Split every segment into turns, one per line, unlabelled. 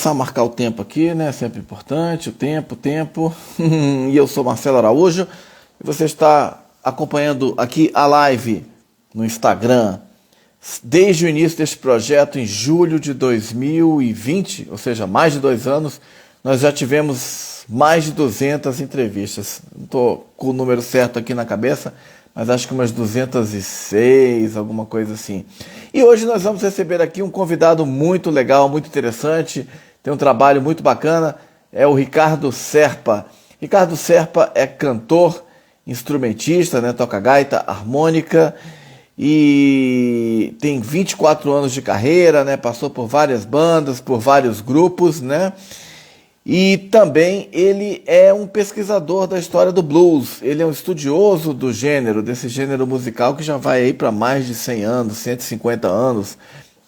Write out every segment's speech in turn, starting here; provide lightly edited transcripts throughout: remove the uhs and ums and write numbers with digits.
Só marcar o tempo aqui, né? Sempre importante, o tempo. E eu sou Marcelo Araújo e você está acompanhando aqui a live no Instagram. Desde o início deste projeto, em julho de 2020, ou seja, mais de 2 anos, nós já tivemos mais de 200 entrevistas. Não estou com o número certo aqui na cabeça, mas acho que umas 206, alguma coisa assim. E hoje nós vamos receber aqui um convidado muito legal, muito interessante, tem um trabalho muito bacana, é o Ricardo Serpa. Ricardo Serpa é cantor, instrumentista, né, toca gaita, harmônica e tem 24 anos de carreira, né, passou por várias bandas, por vários grupos, né? E também ele é um pesquisador da história do blues, ele é um estudioso do gênero, desse gênero musical que já vai aí para mais de 100 anos, 150 anos,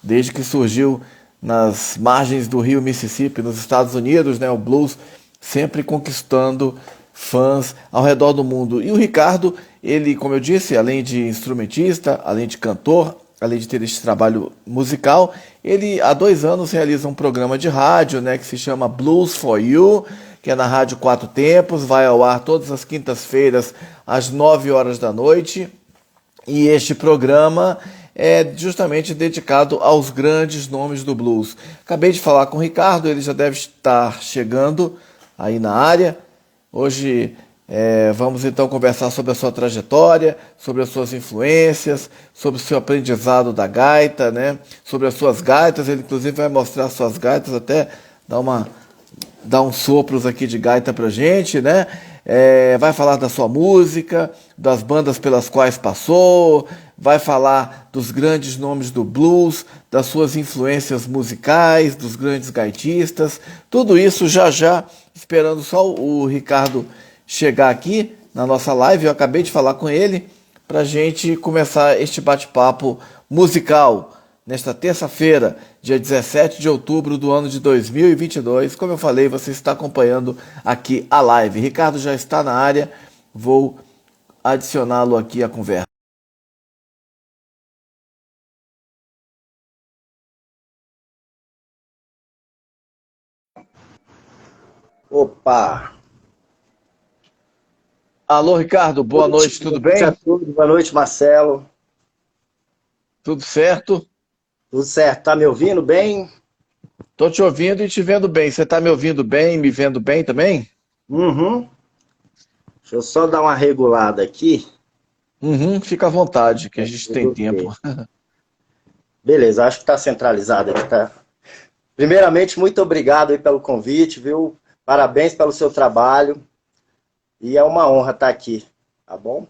desde que surgiu nas margens do rio Mississippi, nos Estados Unidos, né, o blues sempre conquistando fãs ao redor do mundo. E o Ricardo, ele, como eu disse, além de instrumentista, além de cantor, além de ter este trabalho musical, ele há 2 anos realiza um programa de rádio, né, que se chama Blues for You, que é na Rádio Quatro Tempos, vai ao ar todas as quintas-feiras às 9 horas da noite. E este programa é justamente dedicado aos grandes nomes do blues. Acabei de falar com o Ricardo, ele já deve estar chegando aí na área. Hoje vamos então conversar sobre a sua trajetória, sobre as suas influências, sobre o seu aprendizado da gaita, né? Sobre as suas gaitas. Ele inclusive vai mostrar as suas gaitas, até dar uns sopros aqui de gaita pra gente, né? Vai falar da sua música, das bandas pelas quais passou, vai falar dos grandes nomes do blues, das suas influências musicais, dos grandes gaitistas, tudo isso já já, esperando só o Ricardo chegar aqui na nossa live. Eu acabei de falar com ele para a gente começar este bate-papo musical nesta terça-feira, dia 17 de outubro do ano de 2022. Como eu falei, você está acompanhando aqui a live. Ricardo já está na área, vou adicioná-lo aqui à conversa.
Opa!
Alô, Ricardo, boa noite, tudo bem?
Boa noite, Marcelo.
Tudo certo?
Tudo certo, tá me ouvindo bem?
Tô te ouvindo e te vendo bem. Você tá me ouvindo bem, me vendo bem também?
Uhum. Deixa eu só dar uma regulada aqui.
Fica à vontade, que a gente tem tempo.
Beleza, acho que tá centralizado aqui, tá? Primeiramente, muito obrigado aí pelo convite, viu? Parabéns pelo seu trabalho. E é uma honra estar aqui, tá bom?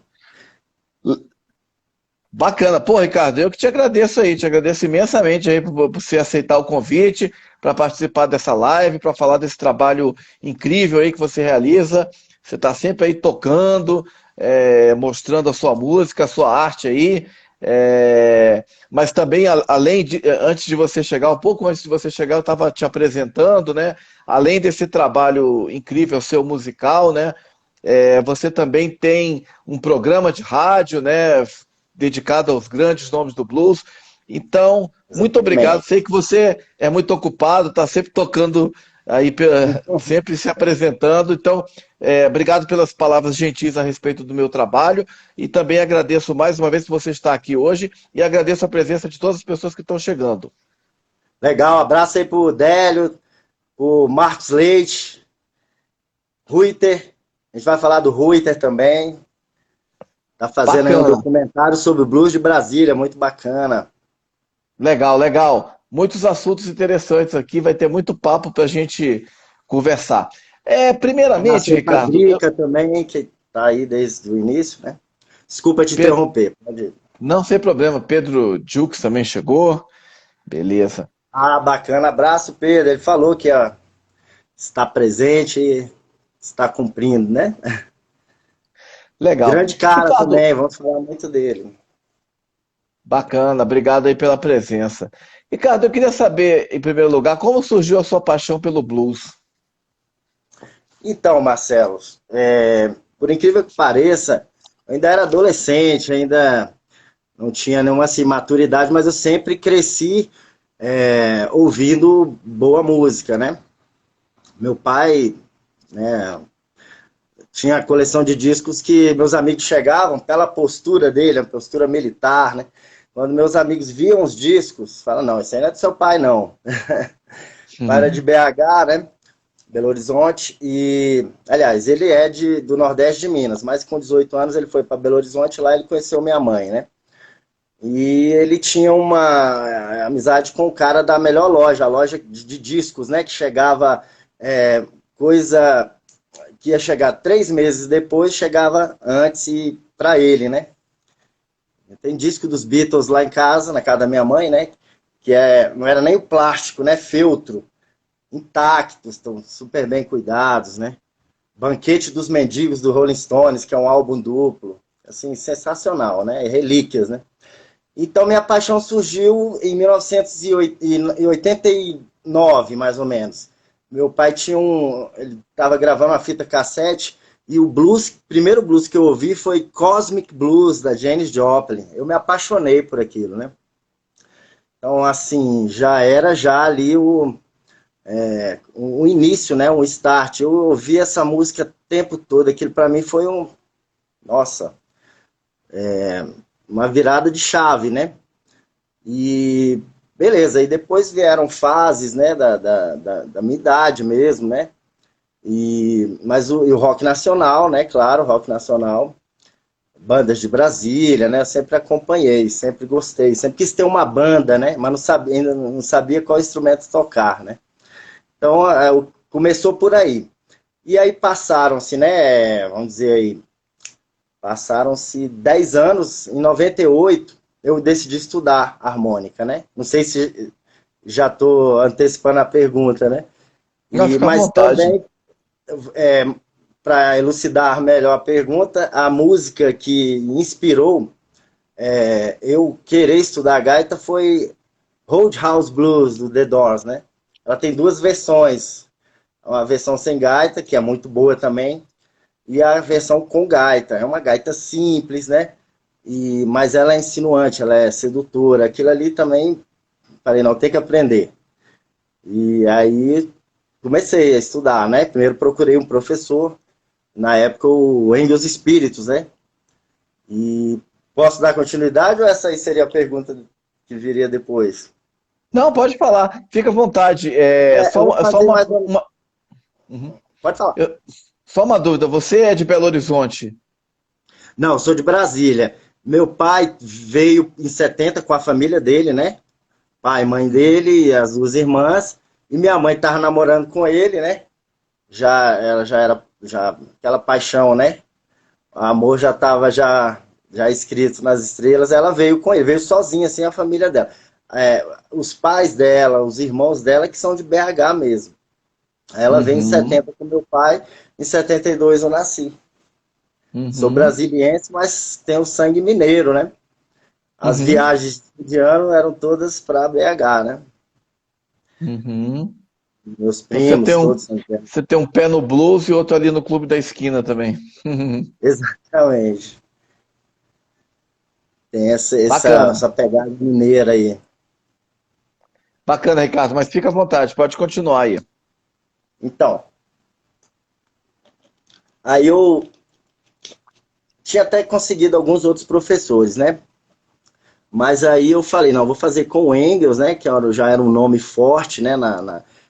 Bacana. Pô, Ricardo, eu que te agradeço aí, te agradeço imensamente aí por você aceitar o convite para participar dessa live, para falar desse trabalho incrível aí que você realiza. Você está sempre aí tocando, mostrando a sua música, a sua arte aí. Mas também, antes de você chegar, um pouco antes de você chegar, eu estava te apresentando, né? Além desse trabalho incrível seu musical, né? Você também tem um programa de rádio, né? Dedicado aos grandes nomes do blues. Então, muito obrigado. Sei que você é muito ocupado, está sempre tocando aí, sempre se apresentando. Então, obrigado pelas palavras gentis a respeito do meu trabalho e também agradeço mais uma vez que você está aqui hoje e agradeço a presença de todas as pessoas que estão chegando.
Legal, abraço aí pro Délio, pro Marcos Leite, Ruiter. A gente vai falar do Ruiter também. Tá fazendo aí um documentário sobre o blues de Brasília, muito bacana.
Legal, legal. Muitos assuntos interessantes aqui, vai ter muito papo pra gente conversar. Primeiramente, Ricardo...
Drica também, que tá aí desde o início, né? Desculpa te interromper. Pode...
Não, sem problema. Pedro Jux também chegou. Beleza.
Ah, bacana. Abraço, Pedro. Ele falou que está presente e está cumprindo, né?
Legal.
Grande cara Ricardo... também, vamos falar muito dele.
Bacana, obrigado aí pela presença. Ricardo, eu queria saber, em primeiro lugar, como surgiu a sua paixão pelo blues?
Então, Marcelo, por incrível que pareça, eu ainda era adolescente, ainda não tinha nenhuma assim, maturidade, mas eu sempre cresci ouvindo boa música, né? Meu pai, né, tinha a coleção de discos que meus amigos chegavam, pela postura dele, a postura militar, né? Quando meus amigos viam os discos, falam, não, isso aí não é do seu pai, não. Pai era de
Uhum.
BH, né? Belo Horizonte, e, aliás, ele é do Nordeste de Minas, mas com 18 anos ele foi para Belo Horizonte, lá ele conheceu minha mãe, né? E ele tinha uma amizade com o cara da melhor loja, a loja de discos, né? Que chegava coisa que ia chegar 3 meses depois, chegava antes e para ele, né? Tem disco dos Beatles lá em casa, na casa da minha mãe, né? Que não era nem o plástico, né? Feltro, intactos, estão super bem cuidados, né? Banquete dos Mendigos do Rolling Stones, que é um álbum duplo, assim, sensacional, né? Relíquias, né? Então minha paixão surgiu em 1989, mais ou menos. Meu pai ele estava gravando uma fita cassete e o primeiro blues que eu ouvi foi Cosmic Blues da Janis Joplin. Eu me apaixonei por aquilo, né? Então assim, já ali o início, né? Um start. Eu ouvi essa música o tempo todo. Aquilo para mim foi nossa, uma virada de chave, né? E beleza, e depois vieram fases, né, da minha idade mesmo, né? Mas o rock nacional, né? Claro, rock nacional, bandas de Brasília, né? Eu sempre acompanhei, sempre gostei, sempre quis ter uma banda, né? Mas não sabia, ainda não sabia qual instrumento tocar, né? Então, começou por aí. E aí passaram-se, né? Vamos dizer aí, passaram-se 10 anos, em 98 eu decidi estudar harmônica, né? Não sei se já estou antecipando a pergunta, né?
Não, fica à
Mas
vontade.
também, para elucidar melhor a pergunta, a música que inspirou eu querer estudar gaita foi Roadhouse Blues, do The Doors, né? Ela tem duas versões. Uma versão sem gaita, que é muito boa também, e a versão com gaita. É uma gaita simples, né? Mas ela é insinuante, ela é sedutora. Aquilo ali também, falei, não, tem que aprender. E aí comecei a estudar, né? Primeiro procurei um professor, na época o Engels Espíritos, né? E posso dar continuidade ou essa aí seria a pergunta que viria depois?
Não, pode falar, fica à vontade.
Eu vou
Só
fazer mais um.
Uhum.
Pode falar.
Eu- Só uma dúvida, você é de Belo Horizonte?
Não, eu sou de Brasília. Meu pai veio em 70 com a família dele, né? Pai, mãe dele, as duas irmãs, e minha mãe estava namorando com ele, né? Ela já era aquela paixão, né? O amor já estava já escrito nas estrelas. Ela veio com ele, veio sozinha, assim, a família dela. Os pais dela, os irmãos dela, que são de BH mesmo. Ela veio em
Uhum,
70 com meu pai, em 72 eu nasci. Sou
uhum,
brasiliense, mas tenho sangue mineiro, né? As
uhum,
viagens de ano eram todas para BH, né?
uhum.
Meus
Você tem
primos, todos são de BH.
você tem um pé no blues e outro ali no clube da esquina também.
Exatamente. Tem
Bacana,
essa pegada mineira aí.
bacana, Ricardo, mas fica à vontade, pode continuar aí.
Então, aí eu tinha até conseguido alguns outros professores, né? Mas aí eu falei, não, vou fazer com o Engels, né? Já era um nome forte, né?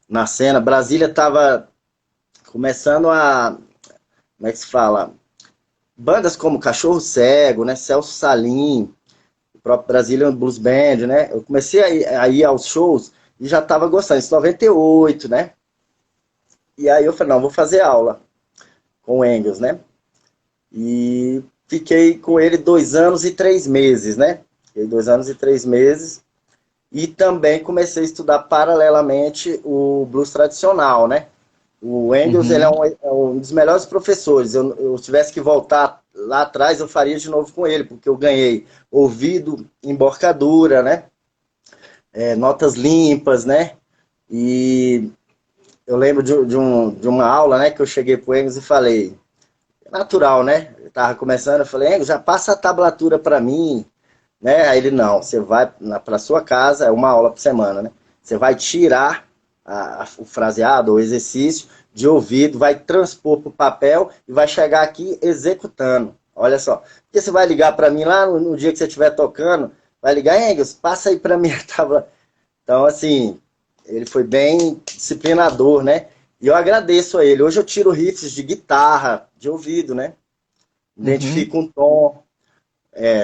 Na cena. Brasília estava começando como é que se fala? Bandas como Cachorro Cego, né? Celso Salim, o próprio Brazilian Blues Band, né? Eu comecei a ir aos shows e já estava gostando. Isso em 98, né? E aí eu falei, não, vou fazer aula com o Engels, né? E fiquei com ele 2 anos e 3 meses, né? Fiquei 2 anos e 3 meses. E também comecei a estudar paralelamente o blues tradicional, né? O Engels, ele
Uhum,
é um dos melhores professores. Eu tivesse que voltar lá atrás, eu faria de novo com ele, porque eu ganhei ouvido, emborcadura, né? Notas limpas, né? E eu lembro de uma aula, né, que eu cheguei pro Engels e falei, natural, né? Eu tava começando, eu falei, Engels, já passa a tablatura para mim. né? Aí ele, não, você vai para sua casa, é uma aula por semana, né? Você vai tirar o fraseado ou exercício de ouvido, vai transpor para o papel e vai chegar aqui executando. Olha só. Porque você vai ligar para mim lá no dia que você estiver tocando, vai ligar, Engels, passa aí para mim a tábua. Então, assim, ele foi bem disciplinador, né? E eu agradeço a ele. Hoje eu tiro riffs de guitarra, de ouvido, né?
Uhum,
Identifico um tom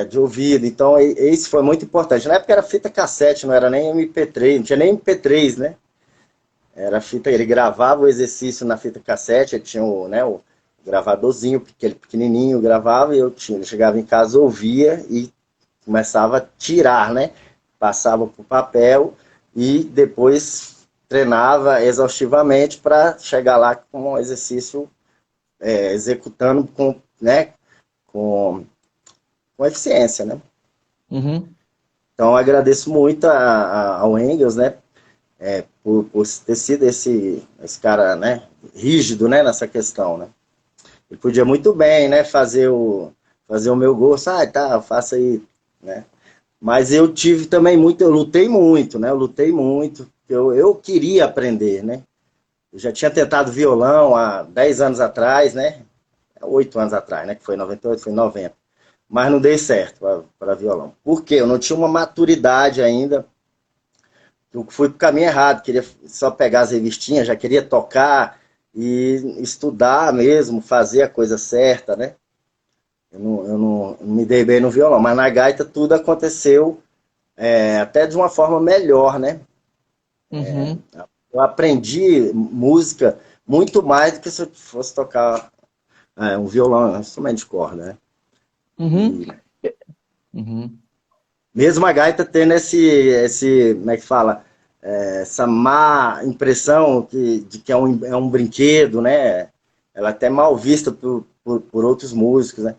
de ouvido. Então, esse foi muito importante. Na época era fita cassete, não era nem MP3, não tinha nem MP3, né? Era fita, ele gravava o exercício na fita cassete, ele tinha o gravadorzinho, aquele pequenininho, gravava, e eu chegava em casa, ouvia e começava a tirar, né? Passava para o papel e depois treinava exaustivamente para chegar lá com o exercício executando né, com, com eficiência, né?
uhum,
Então, eu agradeço muito ao Engels, né? Por ter sido esse cara, né? Rígido, né? Nessa questão, né? Ele podia muito bem, né? Fazer o meu gosto. Ah, tá, faça aí, né? Mas eu tive também eu lutei muito, né? Eu lutei muito. Eu queria aprender, né? Eu já tinha tentado violão há 10 anos atrás, né? 8 anos atrás, né? Que foi em 98, foi em 90. Mas não dei certo para violão. Por quê? Eu não tinha uma maturidade ainda. Eu fui pro caminho errado, queria só pegar as revistinhas, já queria tocar e estudar mesmo, fazer a coisa certa, né? Eu não me dei bem no violão, mas na gaita tudo aconteceu até de uma forma melhor, né?
uhum,
Eu aprendi música muito mais do que se eu fosse tocar um violão, um instrumento de corda, né?
uhum,
E
uhum.
mesmo a gaita tendo como é que fala? Essa má impressão de que é um brinquedo, né? Ela é até mal vista por outros músicos, né?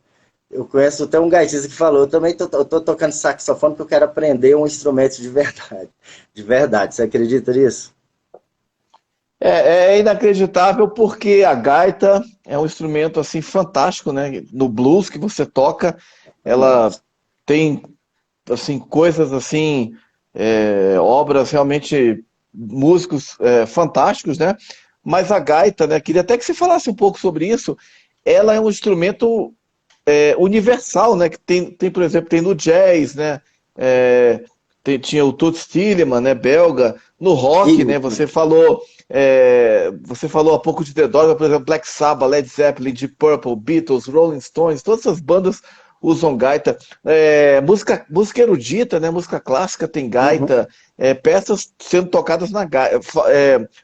Eu conheço até um gaitista que falou, eu também eu tô tocando saxofone porque eu quero aprender um instrumento de verdade. De verdade, você acredita nisso?
É inacreditável porque a gaita é um instrumento assim fantástico, né? No blues que você toca, ela
Exatamente.
tem assim coisas assim, obras realmente músicos fantásticos, né? Mas a gaita, né? Queria até que você falasse um pouco sobre isso. Ela é um instrumento universal, né? Que tem, por exemplo, tem no jazz, né? É, tinha o Toots Thielemans, né? Belga. No rock, né?
Isso.
Você falou há pouco de The Doors, por exemplo, Black Sabbath, Led Zeppelin, Deep Purple, Beatles, Rolling Stones, todas essas bandas usam gaita. Música erudita, né? Música clássica tem
Uhum.
gaita. Peças sendo tocadas na gaita.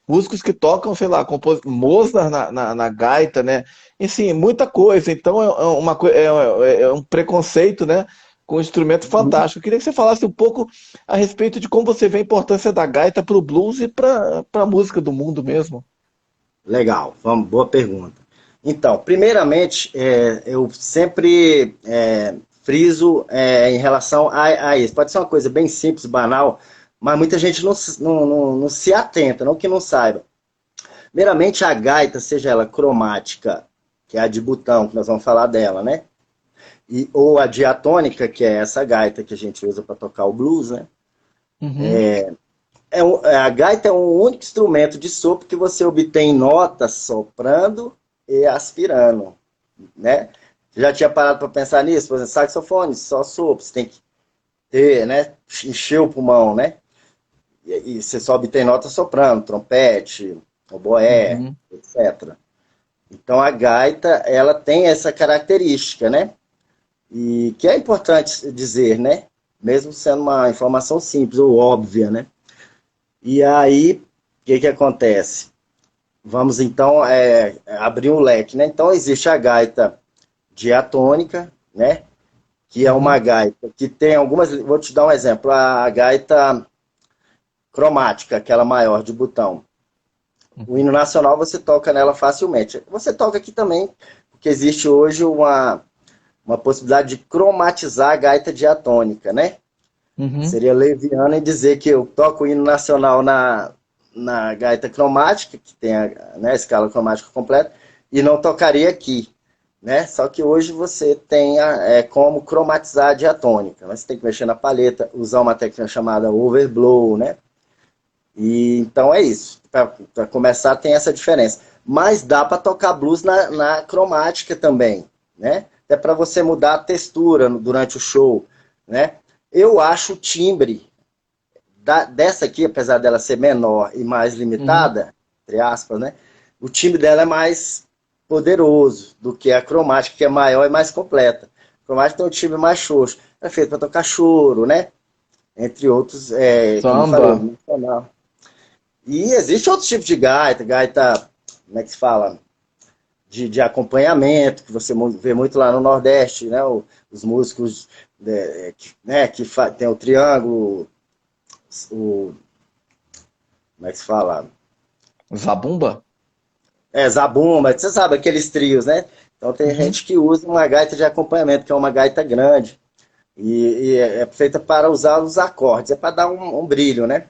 Músicos que tocam, sei lá, Mozart na gaita, né? Enfim, muita coisa. Então é um preconceito, né? Com um instrumento fantástico. Eu queria que você falasse um pouco a respeito de como você vê a importância da gaita para o blues e para a música do mundo mesmo.
Legal, vamos, boa pergunta. Então, primeiramente, eu sempre friso em relação a isso. Pode ser uma coisa bem simples, banal, mas muita gente não se atenta, não que não saiba. Primeiramente, a gaita, seja ela cromática, que é a de botão, que nós vamos falar dela, né? Ou a diatônica, que é essa gaita que a gente usa para tocar o blues, né?
Uhum,
A gaita é um único instrumento de sopro que você obtém notas soprando e aspirando, né? Você já tinha parado para pensar nisso? Por exemplo, saxofone, só sopro, você tem que ter, né? Encher o pulmão, né? E você só obtém notas soprando, trompete, oboé,
uhum,
etc. Então a gaita, ela tem essa característica, né? E que é importante dizer, né? Mesmo sendo uma informação simples ou óbvia, né? E aí, o que acontece? Vamos então abrir um leque, né? Então existe a gaita diatônica, né? Que é uma
uhum,
gaita que tem algumas. Vou te dar um exemplo: a gaita cromática, aquela maior de botão. O
uhum,
hino nacional você toca nela facilmente. Você toca aqui também, porque existe hoje uma possibilidade de cromatizar a gaita diatônica, né?
uhum,
Seria leviano em dizer que eu toco o hino nacional na gaita cromática, que tem a, né, a escala cromática completa, e não tocaria aqui. né? Só que hoje você tem como cromatizar a diatônica, né? Você tem que mexer na palheta, usar uma técnica chamada overblow, né? E então é isso. Para começar tem essa diferença. Mas dá para tocar blues na cromática também, né? Até para você mudar a textura durante o show, né? Eu acho o timbre dessa aqui, apesar dela ser menor e mais
Uhum.
limitada, entre aspas, né? O timbre dela é mais poderoso do que a cromática, que é maior e mais completa. A cromática tem um timbre mais xoxo. É feito para tocar choro, né? Entre outros, como eu falei,
Samba.
emocional. E existe outros tipos de gaita, gaita, como é que se fala? De acompanhamento, que você vê muito lá no Nordeste, né? Os músicos né, tem o triângulo, o, como é que se fala?
Zabumba?
Zabumba, você sabe, aqueles trios, né? Então tem
Uhum.
gente que usa uma gaita de acompanhamento, que é uma gaita grande, e é feita para usar os acordes, é para dar um brilho, né?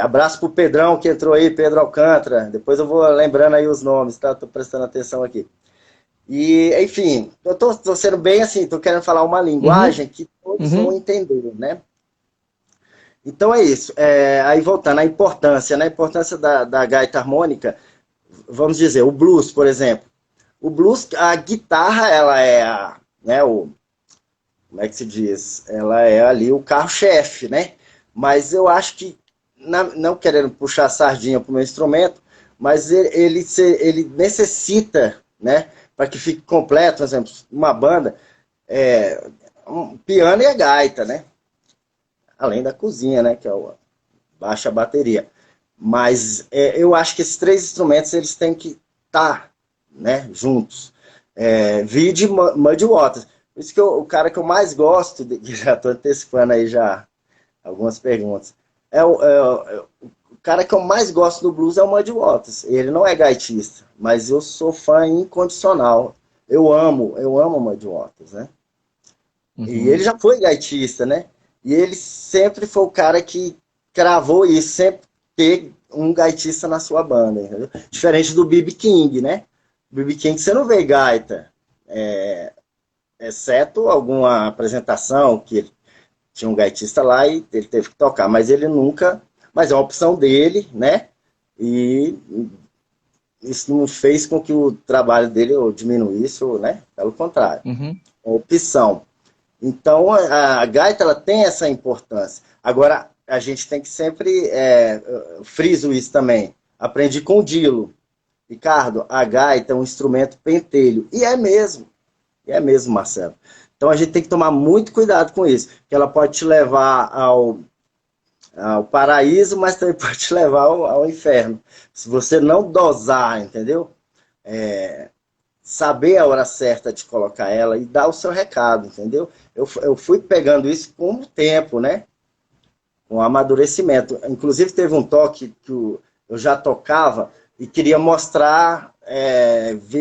Abraço pro Pedrão que entrou aí, Pedro Alcântara. Depois eu vou lembrando aí os nomes, tá? Tô prestando atenção aqui. E, enfim, eu tô sendo bem assim, tô querendo falar uma
Uhum.
linguagem que todos vão
Uhum.
entender, né? Então é isso. Aí voltando à importância, né? A importância da gaita harmônica, vamos dizer, o blues, por exemplo. O blues, a guitarra, ela é né, como é que se diz? Ela é ali o carro-chefe, né? Mas eu acho que, não querendo puxar a sardinha para o meu instrumento, mas ele necessita, né? Para que fique completo, por exemplo, uma banda, um piano e a gaita, né? Além da cozinha, né? Que é o baixa bateria. Mas eu acho que esses três instrumentos eles têm que estar, né, juntos. Vide Muddy Waters. Por isso que o cara que eu mais gosto, já estou antecipando aí já algumas perguntas, o cara que eu mais gosto do blues é o Muddy Waters. Ele não é gaitista, mas eu sou fã incondicional. Eu amo o Muddy Waters, né? E ele
Uhum.
já foi gaitista, né? E ele sempre foi o cara que cravou isso, sempre ter um gaitista na sua banda, entendeu? Diferente do B.B. King, né? B.B. King você não vê gaita, exceto alguma apresentação que ele tinha um gaitista lá e ele teve que tocar, mas ele nunca, mas é uma opção dele, né? E isso não fez com que o trabalho dele diminuísse, né? Pelo contrário,
Uhum.
é uma opção. Então, a gaita ela tem essa importância. Agora, a gente tem que sempre, friso isso também. Aprendi com o Dilo. Ricardo, a gaita é um instrumento pentelho. E é mesmo, Marcelo. Então, a gente tem que tomar muito cuidado com isso, que ela pode te levar ao paraíso, mas também pode te levar ao inferno. Se você não dosar, entendeu? Saber a hora certa de colocar ela e dar o seu recado, entendeu? Eu fui pegando isso com o tempo, né? Com o amadurecimento. Inclusive, teve um toque que eu já tocava e queria mostrar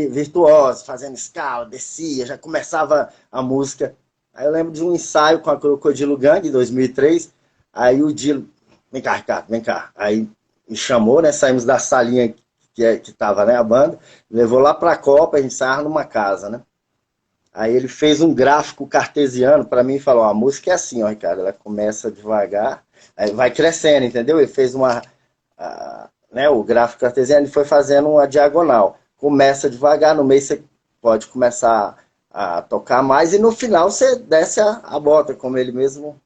virtuoso, fazendo escala, descia, já começava a música. Aí eu lembro de um ensaio com a Crocodilo Gang, em 2003. Aí o Dilo, vem cá, Ricardo, vem cá. Aí me chamou, né? Saímos da salinha que tava, né, a banda, levou lá para a Copa, a gente ensaiava numa casa, né? Aí ele fez um gráfico cartesiano para mim e falou: a música é assim, ó, Ricardo, ela começa devagar, aí vai crescendo, entendeu? Ele fez né, o gráfico cartesiano, ele foi fazendo uma diagonal. Começa devagar, no meio você pode começar a tocar mais e no final você desce a bota, como ele mesmo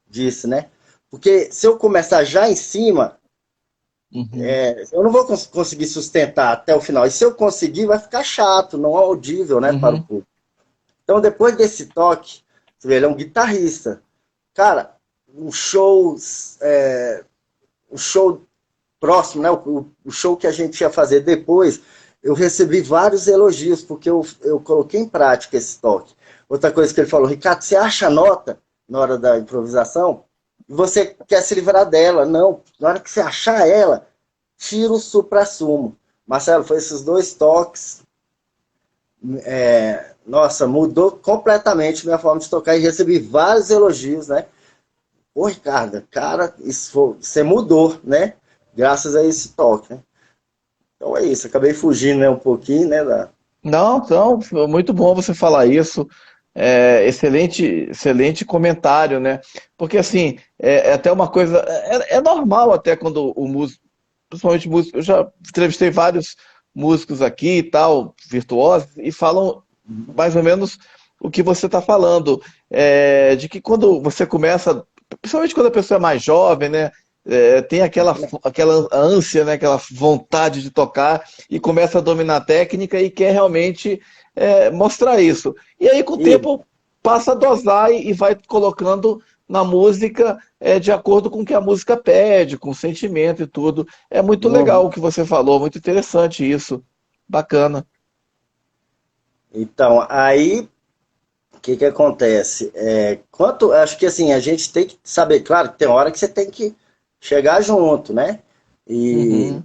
disse, né? Porque se eu começar já em cima,
Uhum.
eu não vou conseguir sustentar até o final. E se eu conseguir, vai ficar chato, não audível, né, para o
Uhum.
público. Então, depois desse toque, você vê, ele é um guitarrista. Cara, um show, um show próximo, né? O show que a gente ia fazer depois, eu recebi vários elogios, porque eu coloquei em prática esse toque. Outra coisa que ele falou: Ricardo, você acha a nota na hora da improvisação e você quer se livrar dela? Não, na hora que você achar ela, tira o supra-sumo. Marcelo, foi esses dois toques, nossa, mudou completamente minha forma de tocar e recebi vários elogios, né? Ô, Ricardo, cara, você mudou, né? Graças a esse toque, né? Então é isso, acabei fugindo, né, um pouquinho, né?
Não, então, muito bom você falar isso. Excelente, excelente comentário, né? Porque assim, é até uma coisa, é normal até quando o músico, principalmente músico, eu já entrevistei vários músicos aqui e tal, virtuosos, e falam mais ou menos o que você está falando, de que quando você começa, principalmente quando a pessoa é mais jovem, né? Tem aquela ânsia, né, aquela vontade de tocar e começa a dominar a técnica e quer realmente mostrar isso. E aí, com o
E,
tempo, passa a dosar e vai colocando na música de acordo com o que a música pede, com o sentimento e tudo. É muito legal
uhum.
o que você falou, muito interessante isso. Bacana.
Então, aí, o que que acontece? Acho que assim, a gente tem que saber, claro, que tem hora que você tem que chegar junto, né? E
Uhum.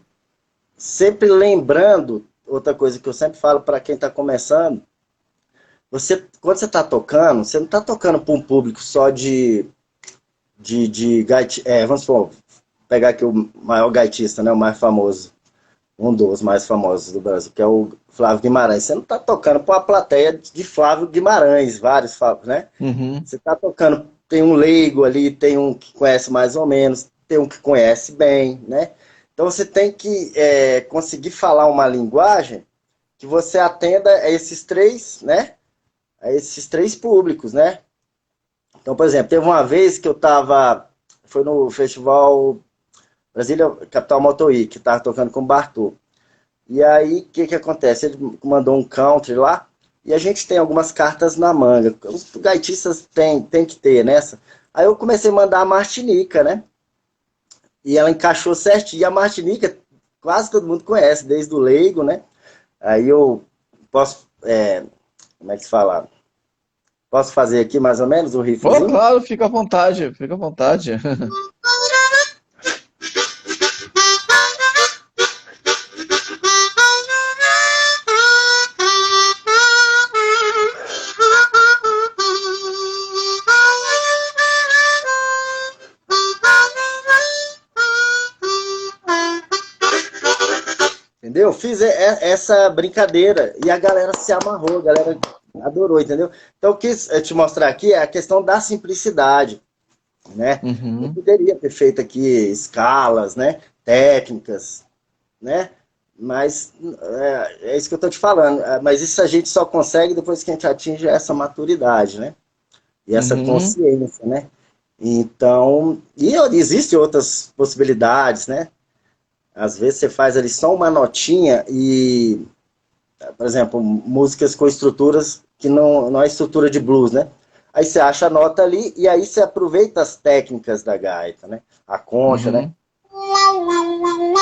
sempre lembrando, outra coisa que eu sempre falo para quem está começando, quando você está tocando, você não está tocando para um público só vamos supor, pegar aqui o maior gaitista, né, o mais famoso, um dos mais famosos do Brasil, que é o Flávio Guimarães. Você não está tocando para uma plateia de Flávio Guimarães, vários Flávios, né?
Uhum.
Você está tocando, tem um leigo ali, tem um que conhece mais ou menos, tem um que conhece bem, né? Então você tem que conseguir falar uma linguagem que você atenda a esses três, né? A esses três públicos, né? Então, por exemplo, teve uma vez que foi no festival Brasília Capital Motor que estava tocando com o Bartô. E aí, o que que acontece? Ele mandou um country lá, e a gente tem algumas cartas na manga. Os gaitistas tem que ter nessa. Aí eu comecei a mandar a Martinica, né? E ela encaixou certinho. E a Martinica, quase todo mundo conhece, desde o leigo, né? Aí eu posso, como é que se fala? Posso fazer aqui mais ou menos um
Pô,
riffzinho?
claro, fica à vontade, fica à vontade.
Entendeu? Fiz essa brincadeira e a galera se amarrou, a galera adorou, entendeu? Então, eu quis te mostrar aqui a questão da simplicidade, né? Eu
Uhum.
poderia ter feito aqui escalas, né? Técnicas, né? Mas é isso que eu estou te falando. Mas isso a gente só consegue depois que a gente atinge essa maturidade, né? E essa
Uhum.
consciência, né? Então, existem outras possibilidades, né? Às vezes você faz ali só uma notinha e, por exemplo, músicas com estruturas que não é estrutura de blues, né? Aí você acha a nota ali e aí você aproveita as técnicas da gaita, né? A concha, né?
Uhum.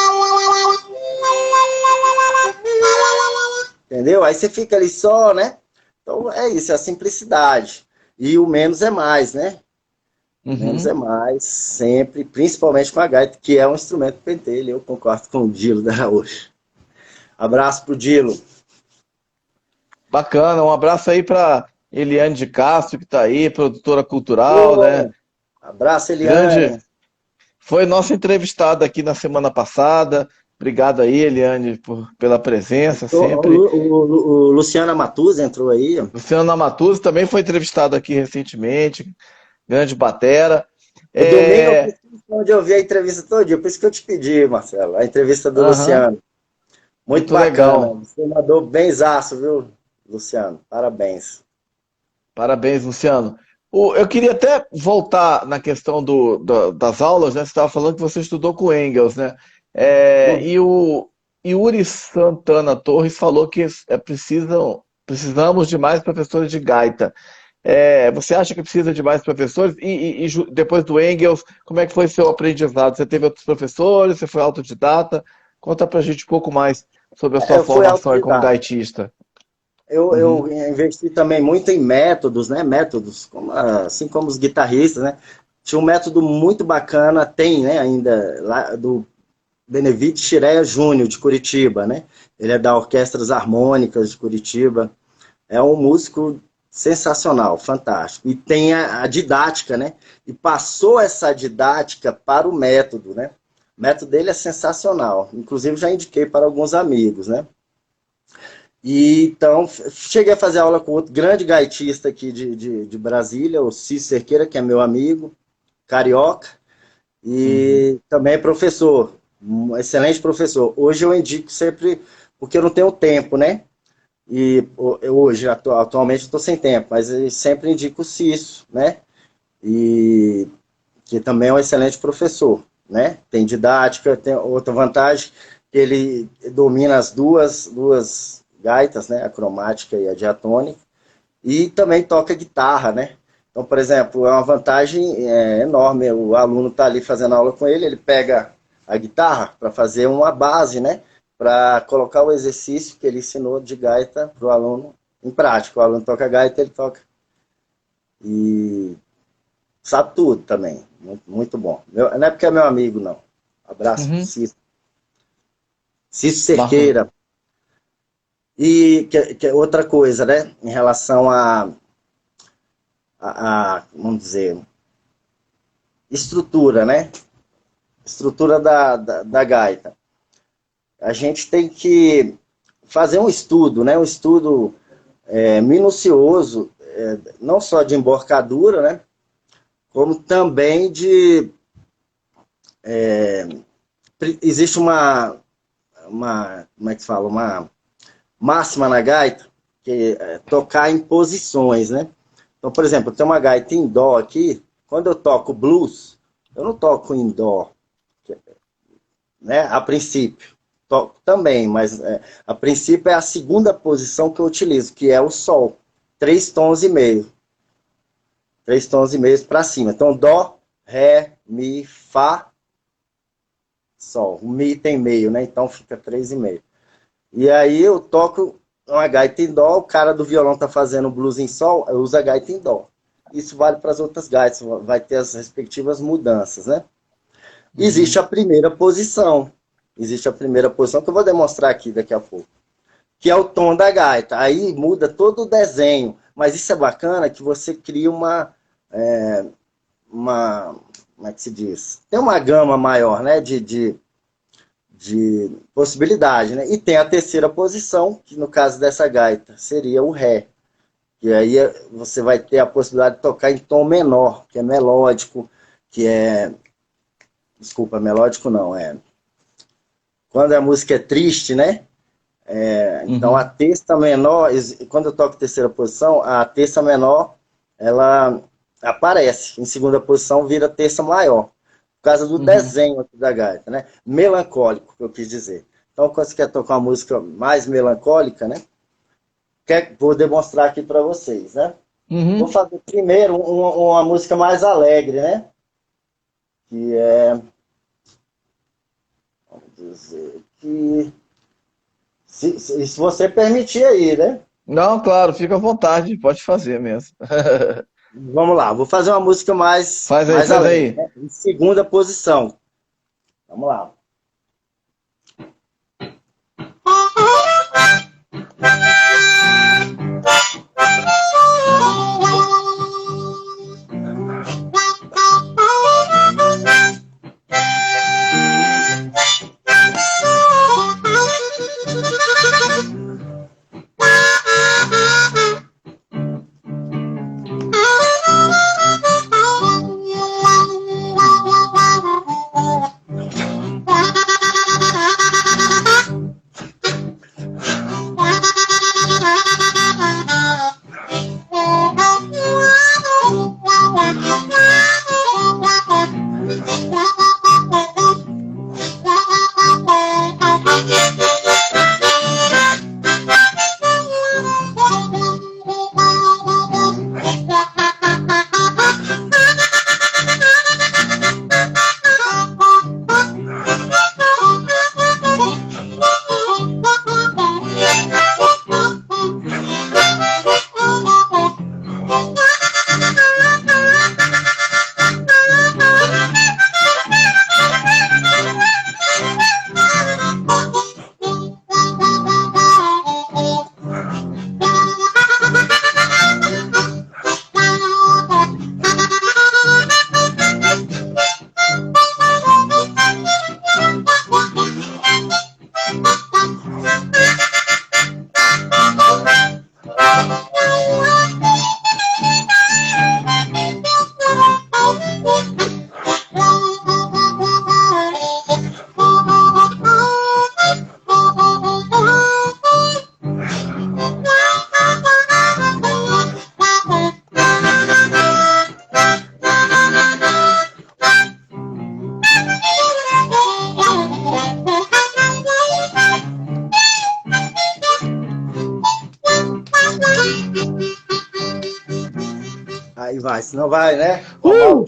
Entendeu? Aí você fica ali só, né? Então é isso, é a simplicidade. E o menos é mais, né? O menos é
Uhum.
mais, sempre, principalmente com a gaita, que é um instrumento pentelho. Eu concordo com o Dilo da Araújo. Abraço pro Dilo.
Bacana, um abraço aí para Eliane de Castro, que está aí, produtora cultural, né?
Ô, abraço,
Grande,
Eliane.
foi nossa entrevistada aqui na semana passada. Obrigado aí, Eliane, pela presença sempre.
O Luciano Matuz entrou aí. Ó.
Luciano Amatuzzi também foi entrevistado aqui recentemente, grande batera.
O domingo eu
É,
preciso onde eu vi a entrevista todo dia, por isso que eu te pedi, Marcelo, a entrevista do
aham,
Luciano. Muito
muito
bacana.
legal.
Você mandou benzaço, viu, Luciano? Parabéns.
Parabéns, Luciano. Eu queria até voltar na questão das aulas, né? Você estava falando que você estudou com Engels, né?
Hum.
E o Yuri Santana Torres falou que precisamos de mais professores de gaita. Você acha que precisa de mais professores? Depois do Engels, como é que foi seu aprendizado? Você teve outros professores? Você foi autodidata? Conta pra gente um pouco mais sobre a sua
Eu fui
formação aí como
autodidata.
gaitista.
Eu
Uhum,
investi também muito em métodos, né? Métodos, assim como os guitarristas, né? Tinha um método muito bacana, tem, né, ainda, lá do Benevite Chireia Júnior, de Curitiba, né? Ele é da Orquestras Harmônicas de Curitiba. É um músico sensacional, fantástico. E tem a didática, né? E passou essa didática para o método, né? O método dele é sensacional. Inclusive, já indiquei para alguns amigos, né? E então cheguei a fazer aula com outro grande gaitista aqui de Brasília, o Cícero Cerqueira, que é meu amigo, carioca, e também é professor, um excelente professor. Hoje eu indico sempre, porque eu não tenho tempo, né? E hoje, atualmente, estou sem tempo, mas eu sempre indico o Cícero, né? E que também é um excelente professor, né? Tem didática, tem outra vantagem, que ele domina as duas gaitas, né? A cromática e a diatônica, e também toca guitarra, né? Então, por exemplo, é uma vantagem enorme, o aluno está ali fazendo aula com ele, ele pega a guitarra para fazer uma base, né? Para colocar o exercício que ele ensinou de gaita para o aluno em prática. O aluno toca gaita, ele toca. E sabe tudo também. Muito, muito bom. Não é porque é meu amigo, não. Abraço pro Cícero. Cícero Cerqueira. E que outra coisa, né? Em relação vamos dizer, estrutura, né? Estrutura da gaita. A gente tem que fazer um estudo, né? Um estudo minucioso, não só de emborcadura, né? Como também existe uma como é que se fala? Uma máxima na gaita, que é tocar em posições, né? Então, por exemplo, tem uma gaita em dó aqui, quando eu toco blues, eu não toco em dó, né? A princípio. Toco também, mas a princípio é a segunda posição que eu utilizo, que é o sol. 3 tons e meio. 3 tons e meio para cima. Então, dó, ré, mi, fá, sol. O mi tem meio, né? Então fica 3,5. E aí eu toco uma gaita em dó, o cara do violão tá fazendo blues em sol, eu uso a gaita em dó. Isso vale para as outras gaitas, vai ter as respectivas mudanças, né? Existe a primeira posição. Existe a primeira posição, que eu vou demonstrar aqui daqui a pouco. Que é o tom da gaita. Aí muda todo o desenho. Mas isso é bacana, que você cria uma como é que se diz? Tem uma gama maior, né, de possibilidade, né? E tem a terceira posição, que no caso dessa gaita seria o ré. E aí você vai ter a possibilidade de tocar em tom menor, que é melódico, que é... Desculpa, melódico não, quando a música é triste, né? Então a terça menor, quando eu toco terceira posição, a terça menor, ela aparece. Em segunda posição vira terça maior. Por causa do desenho aqui da gaita, né? Melancólico, que eu quis dizer. Então, quando você quer tocar uma música mais melancólica, né? Vou demonstrar aqui para vocês, né? Vou fazer primeiro uma música mais alegre, né? Que é... Vamos dizer que... Se você permitir aí, né?
Não, claro, fica à vontade, pode fazer mesmo.
Vamos lá, vou fazer uma música mais alegre, né? Em segunda posição. Vamos lá. vai, senão vai, né?
Uh!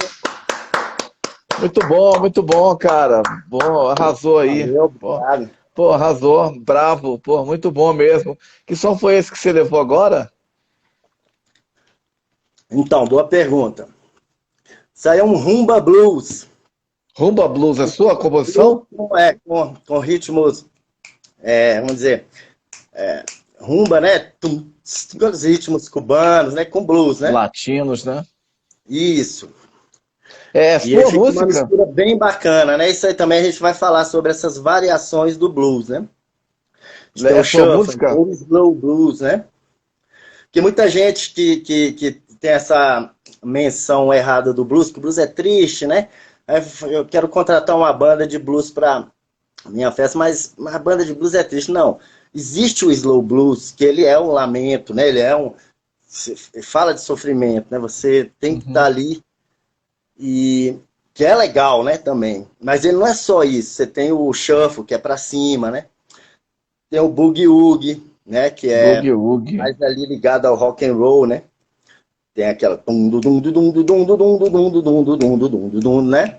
Muito bom, cara. Bom, arrasou aí.
Valeu,
Pô,
obrigado.
pô, arrasou, bravo, pô, muito bom mesmo. Que som foi esse que você levou agora?
Então, boa pergunta. Isso aí é um rumba blues.
Rumba Blues, é sua
Blues
composição?
com ritmos, vamos dizer, rumba, né? Com os ritmos cubanos, né? Com blues, né?
Latinos, né?
Isso.
É
E aí
sua
fica uma
música?
mistura bem bacana, né? Isso aí também a gente vai falar sobre essas variações do blues, né? A gente tem
É
o
sua
shuffle,
música?
o slow blues, né? Porque muita gente que tem essa menção errada do blues, que o blues é triste, né? Aí eu quero contratar uma banda de blues para minha festa, mas a banda de blues é triste. Não. Existe o slow blues, que ele é um lamento, né? Ele é um. Fala de sofrimento, né? Você tem que estar
Uhum.
ali e. Que é legal, né? Também. Mas ele não é só isso. Você tem o shuffle, que é para cima, né? Tem o boogie woogie, né? Que é
Boogie Woogie.
mais ali ligado ao rock and roll, né? Tem aquela tum du dum du dum du dum du dum du dum du dum du dum du dum du dum, né?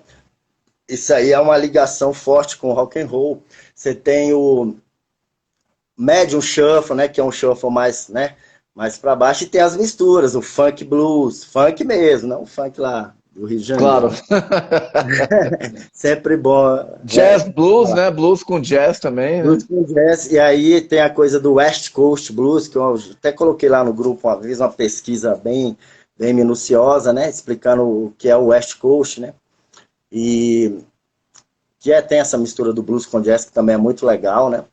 Isso aí é uma ligação forte com o rock and roll. Você tem o medium shuffle, né, que é um shuffle mais, né, mais para baixo e tem as misturas, o funk blues, funk mesmo, não o funk lá do Rio de Janeiro,
Claro.
né? Sempre bom,
Jazz Blues, né? Blues com jazz também, né?
blues com jazz, e aí tem a coisa do West Coast Blues, que eu até coloquei lá no grupo uma vez, uma pesquisa bem minuciosa, né, explicando o que é o West Coast, né, e tem essa mistura do blues com jazz, que também é muito legal, né.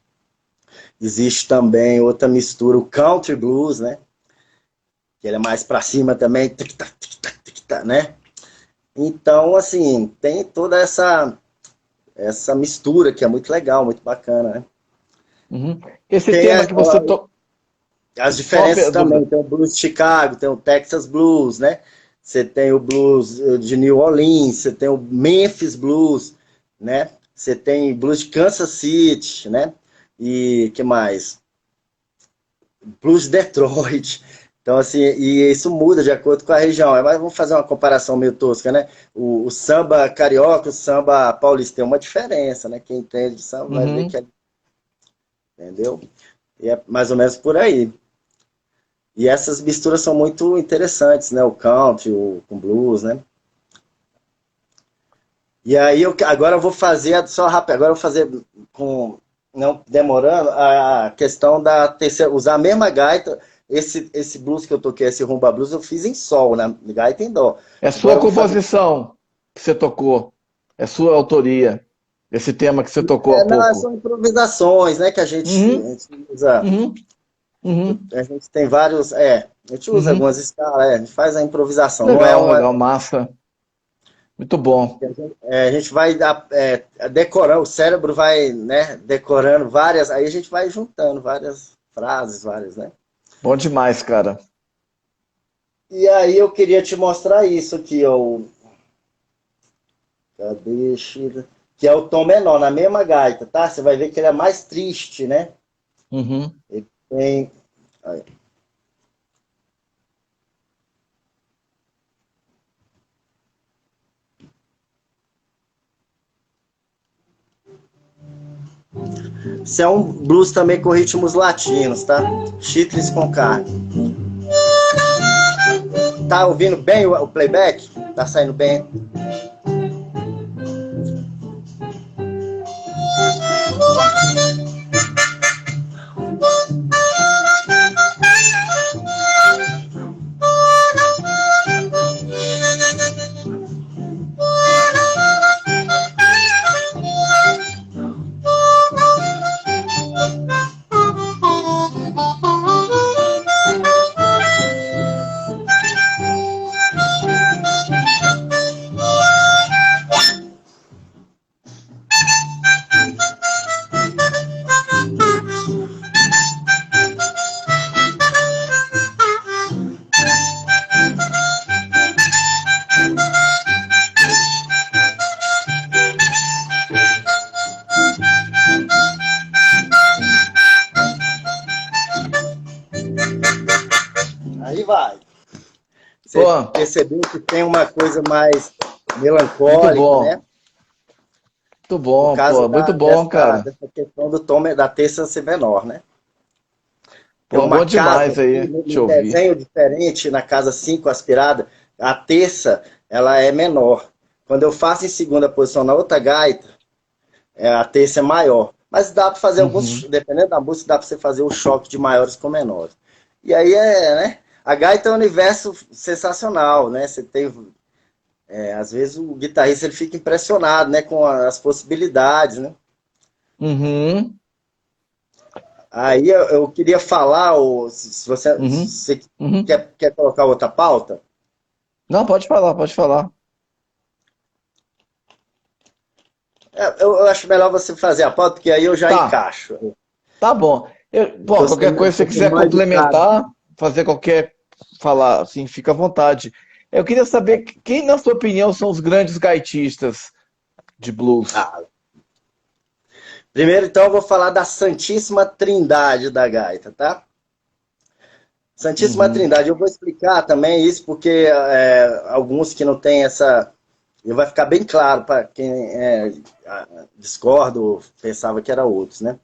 Existe também outra mistura, o Country Blues, né, que ele é mais para cima também, tic-tac, tic-tac, tic-tac, né. Então, assim, tem toda essa mistura que é muito legal, muito bacana, né.
Uhum. Esse
Tem
tema que você tocou.
as
Só uma
diferenças também,
dúvida.
tem o blues de Chicago, tem o Texas Blues, né? Você tem o blues de New Orleans, você tem o Memphis Blues, né? Você tem blues de Kansas City, né? E que mais? Blues de Detroit. Então, assim, e isso muda de acordo com a região. Mas vamos fazer uma comparação meio tosca, né? O samba carioca, o samba paulista tem uma diferença, né? Quem entende de samba vai ver que
Uhum.
é, entendeu? E é mais ou menos por aí. E essas misturas são muito interessantes, né? O country, com blues, né? E aí agora eu vou fazer só rápido, agora eu vou fazer com não demorando a questão da terceira, usar a mesma gaita. Esse blues que eu toquei, esse rumba blues, eu fiz em sol, né? Gaita em dó.
É
Agora
sua
eu vou fazer.
composição que você tocou. É sua autoria. Esse tema que você tocou há
Não,
pouco.
são improvisações, né? Que a
Uhum.
gente usa.
Uhum. Uhum.
A gente tem vários. A gente usa
Uhum.
algumas escalas, a gente faz a improvisação. Não é
Legal,
uma.
legal, massa. Muito bom.
A gente vai decorando, o cérebro vai, né, decorando várias, aí a gente vai juntando várias frases, várias, né?
Bom demais, cara.
E aí eu queria te mostrar isso aqui, ó, cadê, Sheila? Que é o tom menor, na mesma gaita, tá? Você vai ver que ele é mais triste, né?
Uhum.
Ele tem... aí. Isso é um blues também com ritmos latinos, tá? Chitles com carne. Tá ouvindo bem o playback? Tá saindo bem? Aí vai. Você
Pô,
percebeu que tem uma coisa mais
muito
melancólica,
bom.
né?
Muito
Por
bom,
causa
pô. Muito bom,
dessa,
cara.
dessa questão do tom da terça ser menor, né? Tem
Pô,
uma
bom
casa
demais
aqui,
aí
no
te ouvir.
desenho diferente, na casa 5 aspirada, a terça, ela é menor. Quando eu faço em segunda posição na outra gaita, a terça é maior. Mas dá para fazer alguns,
Uhum.
dependendo da música, dá para você fazer o choque de maiores com menores. E aí né? A gaita é um universo sensacional, né? Você tem, às vezes o guitarrista ele fica impressionado, né, com as possibilidades, né?
Uhum.
Aí eu queria falar, se você,
Uhum.
se você
Uhum.
quer colocar outra pauta,
Não, pode falar, pode falar.
eu acho melhor você fazer a pauta, porque aí eu já
Tá,
encaixo.
tá bom. Bom, qualquer
Eu
coisa que você
sou
quiser
mais educado.
complementar, fazer qualquer, falar, assim, fica à vontade. Eu queria saber quem, na sua opinião, são os grandes gaitistas de blues.
Ah, primeiro, então, eu vou falar da Santíssima Trindade da gaita, tá? Santíssima
Uhum.
Trindade, eu vou explicar também isso, porque alguns que não têm essa. E vai ficar bem claro para quem discorda ou pensava que era outros, né?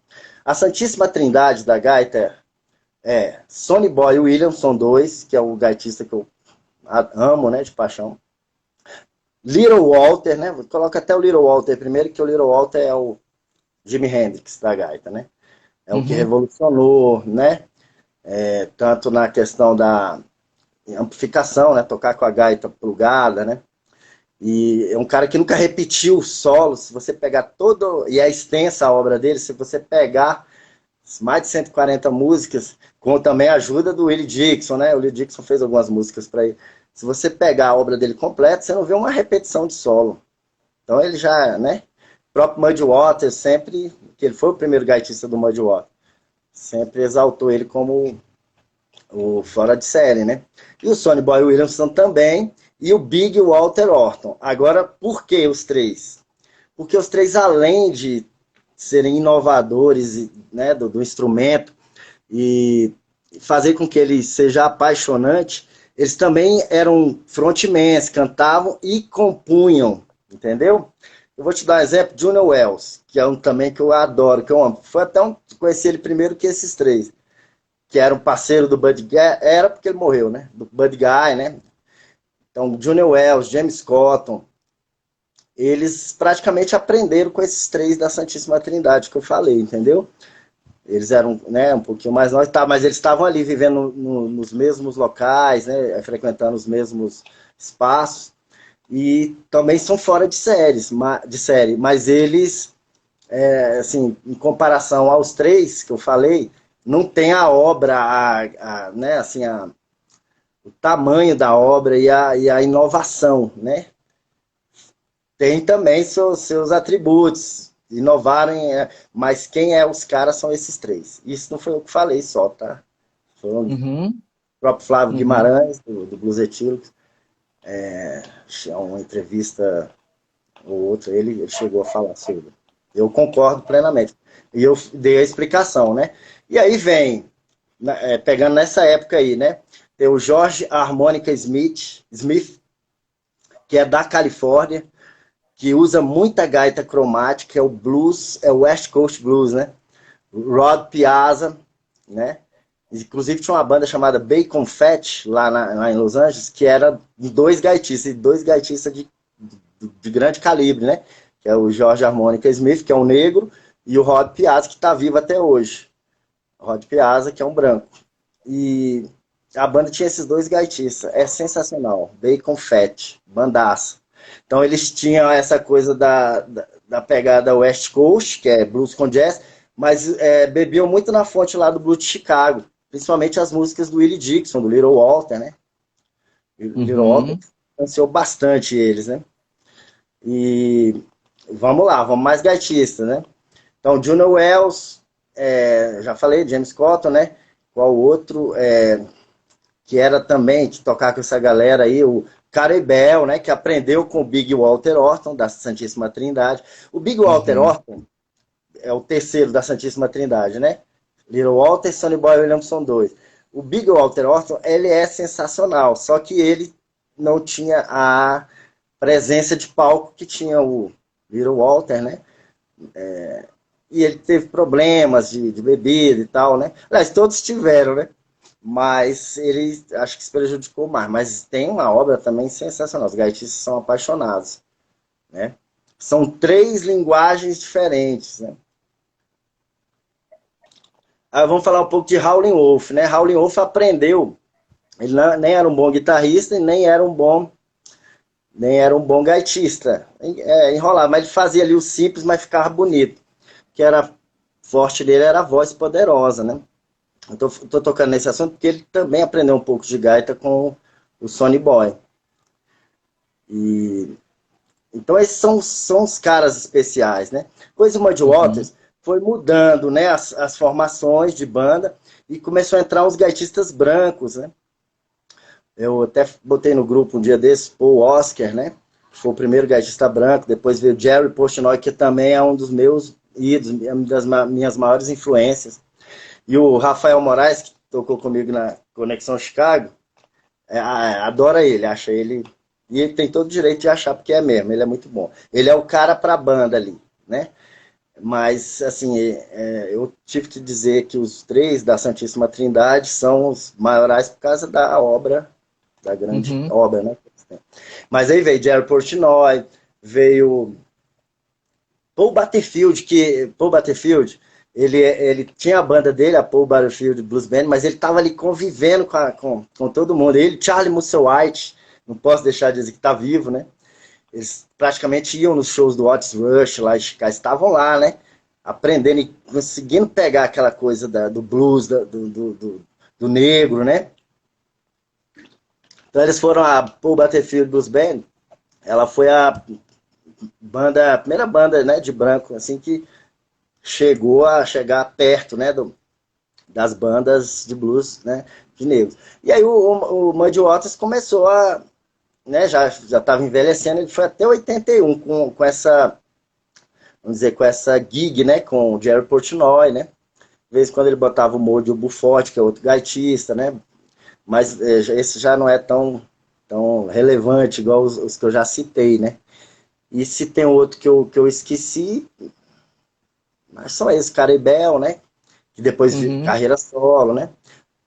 A Santíssima Trindade da gaita é Sonny Boy Williams, são dois, que é o gaitista que eu amo, né, de paixão. Little Walter, né? Coloca até o Little Walter primeiro, que o Little Walter é o Jimi Hendrix da gaita, né? É o que
Uhum.
revolucionou, né? Tanto na questão da amplificação, né? Tocar com a gaita plugada, né? E é um cara que nunca repetiu solo. Se você pegar todo. E é extensa a obra dele, se você pegar mais de 140 músicas, com também a ajuda do Willie Dixon, né? O Willie Dixon fez algumas músicas para ele. Se você pegar a obra dele completa, você não vê uma repetição de solo. Então ele já, né? O próprio Muddy Waters sempre, que ele foi o primeiro gaitista do Muddy Waters, sempre exaltou ele como o fora de série, né? E o Sonny Boy Williamson também, e o Big Walter Orton. Agora, por que os três? Porque os três, além de serem inovadores, né, do instrumento e fazer com que ele seja apaixonante, eles também eram frontmans, cantavam e compunham, entendeu? Eu vou te dar um exemplo, Junior Wells, que é um também que eu adoro, que eu amo. Foi até conheci ele primeiro que esses três, que era um parceiro do Buddy Guy, era porque ele morreu, né? Do Buddy Guy, né? Então, Junior Wells, James Cotton, eles praticamente aprenderam com esses três da Santíssima Trindade que eu falei, entendeu? Eles eram, né, um pouquinho mais novos, tá, mas eles estavam ali vivendo nos mesmos locais, né, frequentando os mesmos espaços, e também são fora de série, mas eles, assim, em comparação aos três que eu falei, não tem a obra, né, assim, o tamanho da obra e a inovação, né? Tem também seus atributos, inovarem, mas quem é os caras são esses três. Isso não foi eu que falei só, tá? Foi o
Uhum.
próprio Flávio
Uhum.
Guimarães, do Blues Etílicos, uma entrevista ou outra, ele chegou a falar sobre. Eu concordo plenamente. E eu dei a explicação, né? E aí vem, pegando nessa época aí, né? Tem o George Harmonica Smith, que é da Califórnia, que usa muita gaita cromática, é o blues, é o West Coast Blues, né? Rod Piazza, né? Inclusive tinha uma banda chamada Bacon Fat lá em Los Angeles, que era dois gaitistas de grande calibre, né? Que é o George Harmonica Smith, que é um negro, e o Rod Piazza, que está vivo até hoje. O Rod Piazza, que é um branco. E a banda tinha esses dois gaitistas. É sensacional. Bacon Fat, bandaça. Então eles tinham essa coisa da pegada West Coast, que é blues com jazz, mas bebiam muito na fonte lá do blues de Chicago. Principalmente as músicas do Willie Dixon, do Little Walter, né? Little Walter
Uhum.
influenciou bastante eles, né? E vamos lá, vamos mais gaitistas, né? Então, Junior Wells, já falei, James Cotton, né? Qual outro? Que era também, que tocar com essa galera aí, o Carey Bell, né? Que aprendeu com o Big Walter Orton, da Santíssima Trindade. O Big Walter
Uhum.
Orton é o terceiro da Santíssima Trindade, né? Little Walter e Sonny Boy Williams são dois. O Big Walter Orton, ele é sensacional, só que ele não tinha a presença de palco que tinha o Little Walter, né? E ele teve problemas de bebida e tal, né? Aliás, todos tiveram, né? Mas ele acho que se prejudicou mais. Mas tem uma obra também sensacional. Os gaitistas são apaixonados, né? São 3 linguagens diferentes, né? Aí vamos falar um pouco de Howlin' Wolf, né? Howlin' Wolf aprendeu, ele nem era um bom guitarrista e nem era um bom gaitista. Enrolado, mas ele fazia ali o simples, mas ficava bonito. O que era forte dele era a voz poderosa, né? Eu tô tocando nesse assunto porque ele também aprendeu um pouco de gaita com o Sonny Boy. Então esses são os caras especiais, né? Coisa do Muddy Waters foi mudando, né, as formações de banda e começou a entrar uns gaitistas brancos, né? Eu até botei no grupo um dia desses, Paul Oscar, né? Foi o primeiro gaitista branco, depois veio Jerry Portnoy, que também é um dos meus ídolos, uma das minhas maiores influências. E o Rafael Moraes, que tocou comigo na Conexão Chicago, adora ele, acha ele... E ele tem todo o direito de achar, porque é mesmo, ele é muito bom. Ele é o cara pra banda ali, né? Mas, assim, eu tive que dizer que os 3 da Santíssima Trindade são os maiorais por causa da obra, da grande obra, né? Mas aí veio Jerry Portnoy, veio Paul Butterfield, ele tinha a banda dele, a Paul Butterfield Blues Band, mas ele estava ali convivendo com todo mundo. Ele, Charlie Musselwhite, não posso deixar de dizer que está vivo, né? Eles praticamente iam nos shows do Otis Rush lá em Chicago, estavam lá, né? Aprendendo e conseguindo pegar aquela coisa do blues, do negro, né? Então eles foram a Paul Butterfield Blues Band, ela foi a primeira banda, né, de branco, assim, que chegou a chegar perto, né, das bandas de blues, né, de negros. E aí o Muddy Waters começou a, né, já estava envelhecendo, ele foi até 81 com essa, vamos dizer, com essa gig, né, com o Jerry Portnoy, né, de vez em quando ele botava o Mojo Buforte, que é outro gaitista, né, mas esse já não é tão relevante igual os que eu já citei, né. E se tem outro que eu esqueci, mas só esse, Caribel, né, que depois de carreira solo, né.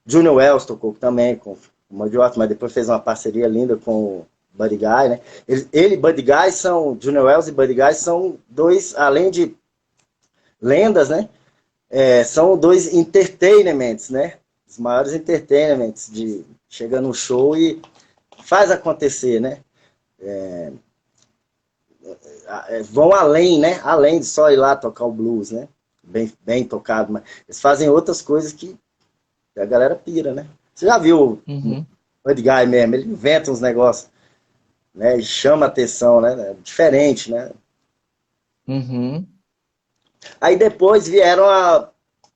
Junior Wells tocou também com o Muddy Waters, mas depois fez uma parceria linda com o Buddy Guy, né? Ele e Buddy Guy Junior Wells e Buddy Guy são 2, além de lendas, né? São 2 entertainments, né? Os maiores entertainments de chega no show e faz acontecer, né? Vão além, né? Além de só ir lá tocar o blues, né? Bem tocado, mas eles fazem outras coisas que a galera pira, né? Você já viu o Buddy Guy mesmo? Ele inventa uns negócios, né? E chama atenção, né? Diferente, né? Aí depois vieram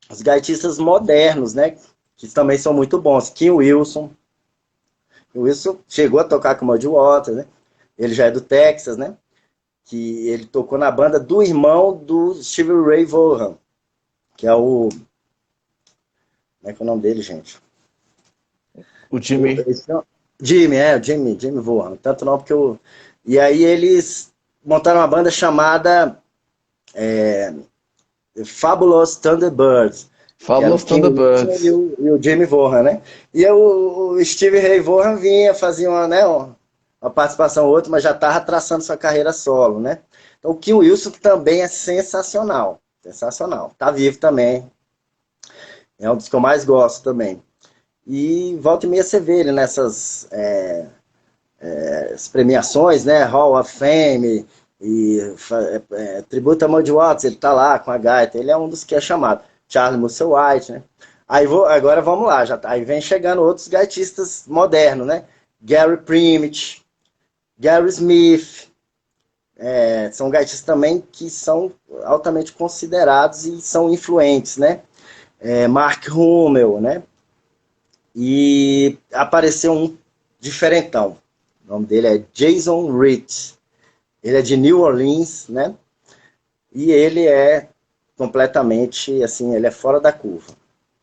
os gaitistas modernos, né? Que também são muito bons. Kim Wilson. O Wilson chegou a tocar com o Muddy Waters, né? Ele já é do Texas, né? Que ele tocou na banda do irmão do Stevie Ray Vaughan, que é o... Como é que é o nome dele, gente?
O Jimmy.
Jimmy Vaughan. Tanto não porque eu... E aí eles montaram uma banda chamada Fabulous Thunderbirds.
Fabulous Thunderbirds.
E o Jimmy Vaughan, né? E o Stevie Ray Vaughan vinha, fazia uma participação ou outra, mas já estava traçando sua carreira solo, né? Então o Kim Wilson também é sensacional. Sensacional. Tá vivo também. É um dos que eu mais gosto também. E volta e meia você vê ele nessas premiações, né? Hall of Fame e tributo a Muddy Waters, ele tá lá com a gaita. Ele é um dos que é chamado. Charlie Musselwhite, né? Agora vamos lá, aí vem chegando outros gaitistas modernos, né? Gary Primit, Gary Smith, são gaitistas também que são altamente considerados e são influentes, né? Mark Hummel, né? E apareceu um diferentão, o nome dele é Jason Reed, ele é de New Orleans, né? E ele é completamente, assim, ele é fora da curva,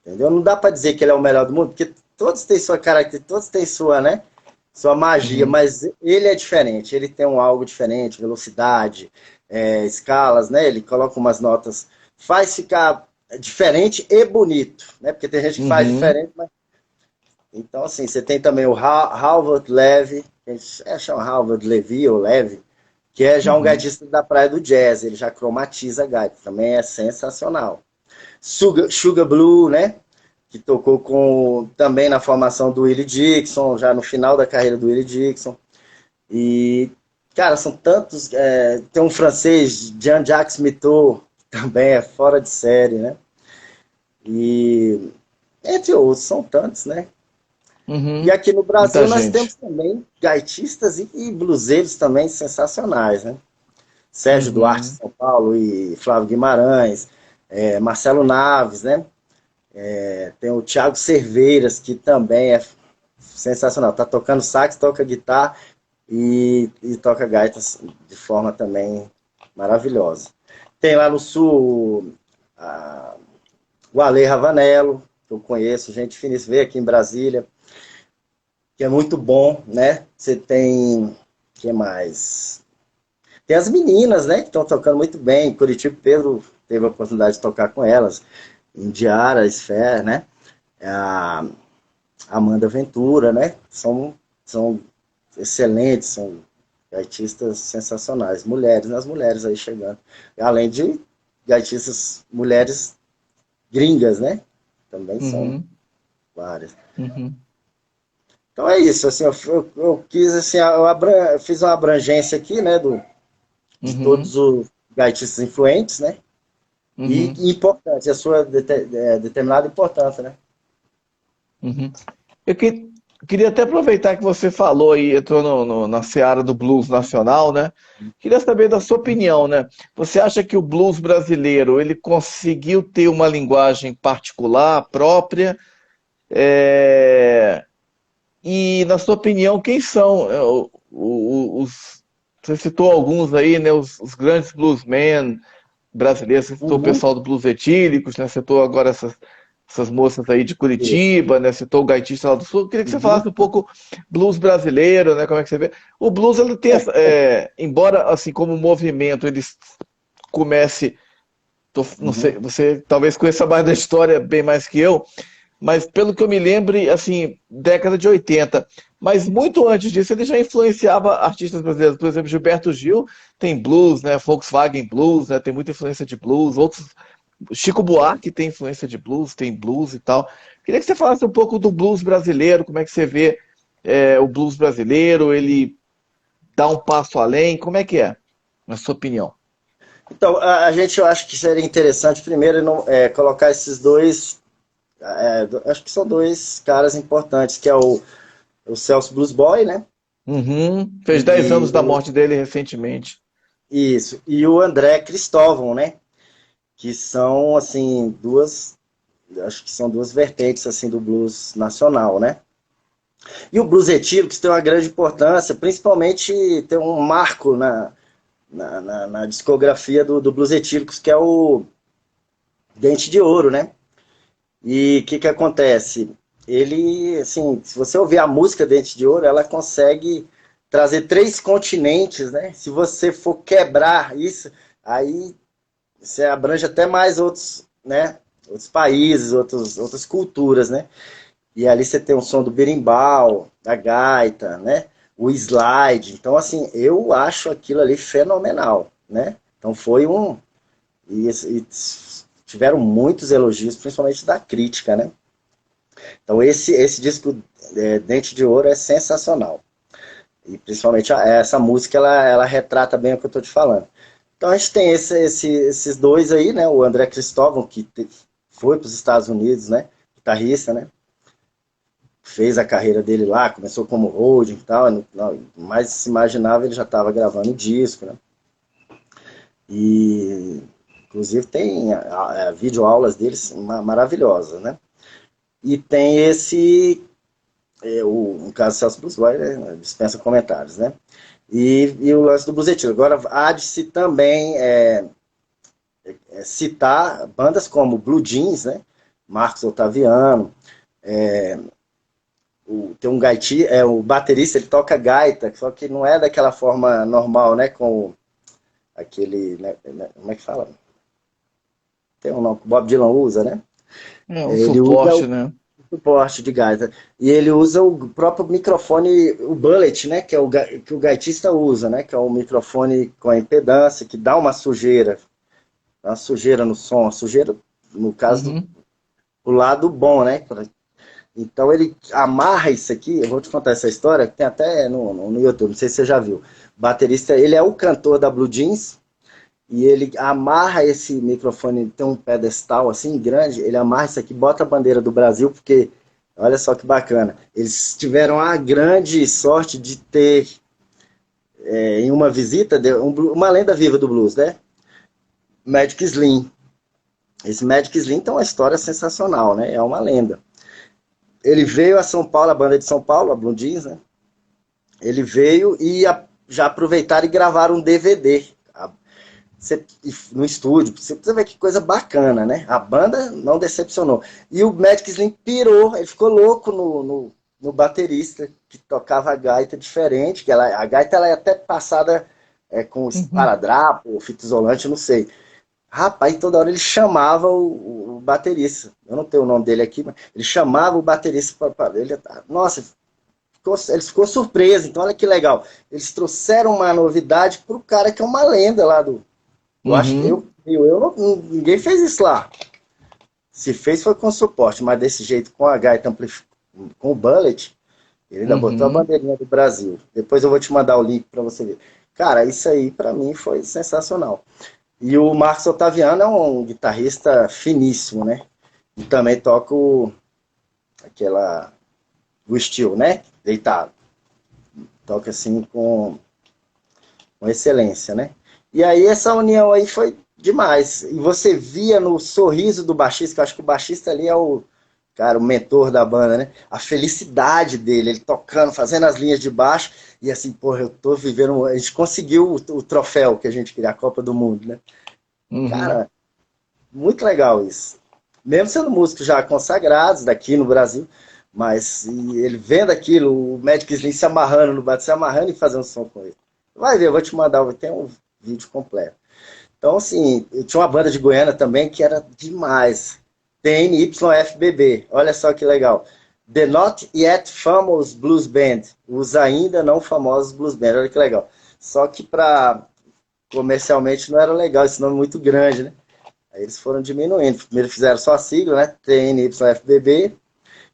entendeu? Não dá para dizer que ele é o melhor do mundo, porque todos têm sua característica, todos têm sua, né? sua magia, mas ele é diferente, ele tem um algo diferente, velocidade, escalas, né? Ele coloca umas notas, faz ficar diferente e bonito, né? Porque tem gente que faz
Uhum,
diferente, mas... Então, assim, você tem também o Halvard Levy, que a gente chama Halvard Levy ou Levy, que é já um
uhum,
gaitista da praia do jazz, ele já cromatiza a gaita, também é sensacional. Sugar Blue, né? Que tocou também na formação do Willie Dixon, já no final da carreira do Willie Dixon. E, cara, são tantos. Tem um francês, Jean-Jacques Mitteau, que também é fora de série, né? E, entre outros, são tantos, né? E
uhum.
aqui no
Muita
Brasil nós temos
gente.
também gaitistas e bluseiros também sensacionais, né? Sérgio Duarte, de
Uhum,
São Paulo, e Flávio Guimarães, Marcelo Naves, né? Tem o Thiago Cerveiras, que também é sensacional. Tá tocando sax, toca guitarra e toca gaitas de forma também maravilhosa. Tem lá no sul o Ale Ravanello, que eu conheço, gente finíssima, veio aqui em Brasília, que é muito bom, né? Você tem. O que mais? Tem as meninas, né? Que estão tocando muito bem. Curitiba, Pedro teve a oportunidade de tocar com elas. Indiara, Esfé, né? A Amanda Ventura, né? São excelentes, são gaitistas sensacionais. Mulheres, nas mulheres aí chegando. Além de gaitistas mulheres gringas, né? Também são
uhum,
várias.
uhum,
Então é isso, assim, eu quis, assim, eu fiz uma abrangência aqui, né, de todos
uhum,
os gaitistas influentes, né? E
uhum,
importante, a sua determinada importância, né?
uhum. Eu queria até aproveitar que você falou aí, entrou na seara do blues nacional, né? Queria saber da sua opinião, né? Você acha que o blues brasileiro ele conseguiu ter uma linguagem particular, própria? É, E, na sua opinião, quem são os. Você citou alguns aí, né? Os grandes bluesmen brasileiros, você citou o
Uhum.
pessoal do Blues Etílicos, né? Citou agora essas moças aí de
Isso.
Curitiba, né? Citou o gaitista lá do Sul. Eu queria que você
Uhum.
falasse um pouco blues brasileiro, né? Como é que você vê? O blues, ele tem, embora assim como movimento, ele comece, não sei,
Uhum.
você talvez conheça mais da história bem mais que eu, mas pelo que eu me lembre, assim, década de 80. Mas muito antes disso, ele já influenciava artistas brasileiros. Por exemplo, Gilberto Gil tem blues, né? Volkswagen Blues, né? Tem muita influência de blues. Outros, Chico Buarque tem influência de blues, tem blues e tal. Queria que você falasse um pouco do blues brasileiro, como é que você vê o blues brasileiro, ele dá um passo além, como é que é, na sua opinião?
Então, a gente, eu acho que seria interessante primeiro não, colocar esses dois, acho que são dois caras importantes, que é o Celso Blues Boy, né?
Uhum. Fez 10
E
anos da morte dele recentemente.
isso, e o André Cristóvão, né? Que são, assim, acho que são duas vertentes, assim, do blues nacional, né? E o blues etílico tem uma grande importância, principalmente tem um marco na discografia do Blues Etílicos, que é o Dente de Ouro, né? E o que acontece? Ele, assim, se você ouvir a música Dente de Ouro, ela consegue trazer três continentes, né? Se você for quebrar isso, aí você abrange até mais outros, né? Outros países, outras culturas, né? E ali você tem o som do berimbau, da gaita, né? O slide. Então, assim, eu acho aquilo ali fenomenal, né? Então foi um... e tiveram muitos elogios, principalmente da crítica, né? Então esse disco Dente de Ouro é sensacional. E principalmente essa música, ela retrata bem o que eu estou te falando. Então a gente tem esses dois aí, né? O André Cristóvão, que foi para os Estados Unidos, né? Guitarrista, né? Fez a carreira dele lá, começou como holding e tal, mas se imaginava ele já estava gravando disco, né? E inclusive tem videoaulas deles maravilhosas, né? E tem no caso Celso Busboy, né, dispensa comentários, né? E o lance do Buzetillo. Agora, há de se também citar bandas como Blue Jeans, né? Marcos Otaviano, tem um gaiti, o baterista, ele toca gaita, só que não é daquela forma normal, né? Com aquele, né, como é que fala? Tem um nome que o Bob Dylan usa, né?
É um
Ele usa
suporte,
o
né?
suporte de gaita. E ele usa o próprio microfone, o bullet, né? Que é que o gaitista usa, né? Que é um microfone com a impedância, que dá uma sujeira no som, a sujeira, no caso,
Uhum.
do lado bom, né? Então ele amarra isso aqui, eu vou te contar essa história, que tem até no YouTube, não sei se você já viu. O baterista, ele é o cantor da Blue Jeans, e ele amarra esse microfone, tem um pedestal assim grande, ele amarra isso aqui, bota a bandeira do Brasil, porque olha só que bacana. Eles tiveram a grande sorte de ter, em uma visita, uma lenda viva do blues, né? Magic Slim. Esse Magic Slim tem uma história sensacional, né? É uma lenda. Ele veio a São Paulo, a banda de São Paulo, a Blue Jeans, né? Ele veio e já aproveitaram e gravaram um DVD no estúdio. Você precisa ver que coisa bacana, né? A banda não decepcionou. E o Magic Slim pirou, ele ficou louco no baterista, que tocava a gaita diferente, que a gaita ela é até passada com
Uhum.
esparadrapo, fita isolante, não sei. Rapaz, toda hora ele chamava o baterista. Eu não tenho o nome dele aqui, mas ele chamava o baterista para ele. Nossa, ele ficou surpreso. Então, olha que legal. Eles trouxeram uma novidade para o cara que é uma lenda lá do. Eu acho que
Uhum.
ninguém fez isso lá. Se fez foi com suporte, mas desse jeito, com a gaita com o bullet, ele ainda botou a
Uhum.
bandeirinha do Brasil. Depois eu vou te mandar o link para você ver. Cara, isso aí para mim foi sensacional. E o Marcos Ottaviano é um guitarrista finíssimo, né? E também toca o estilo, né? Deitado. Toca assim com excelência, né? E aí essa união aí foi demais. E você via no sorriso do baixista, que eu acho que o baixista ali é cara, o mentor da banda, né? A felicidade dele, ele tocando, fazendo as linhas de baixo, e assim, porra, eu tô vivendo. A gente conseguiu o troféu que a gente queria, a Copa do Mundo, né?
Uhum.
Cara, muito legal isso. Mesmo sendo músicos já consagrados daqui no Brasil, mas ele vendo aquilo, o Magic Slim se amarrando no bater, se amarrando e fazendo som com ele. Vai ver, eu vou te mandar, tem um vídeo completo. Então, assim, eu tinha uma banda de Goiânia também que era demais. TNYFBB, olha só que legal. The Not Yet Famous Blues Band, os ainda não famosos Blues Band, olha que legal. Só que para comercialmente não era legal, esse nome é muito grande, né? Aí eles foram diminuindo. Primeiro fizeram só a sigla, né? TNYFBB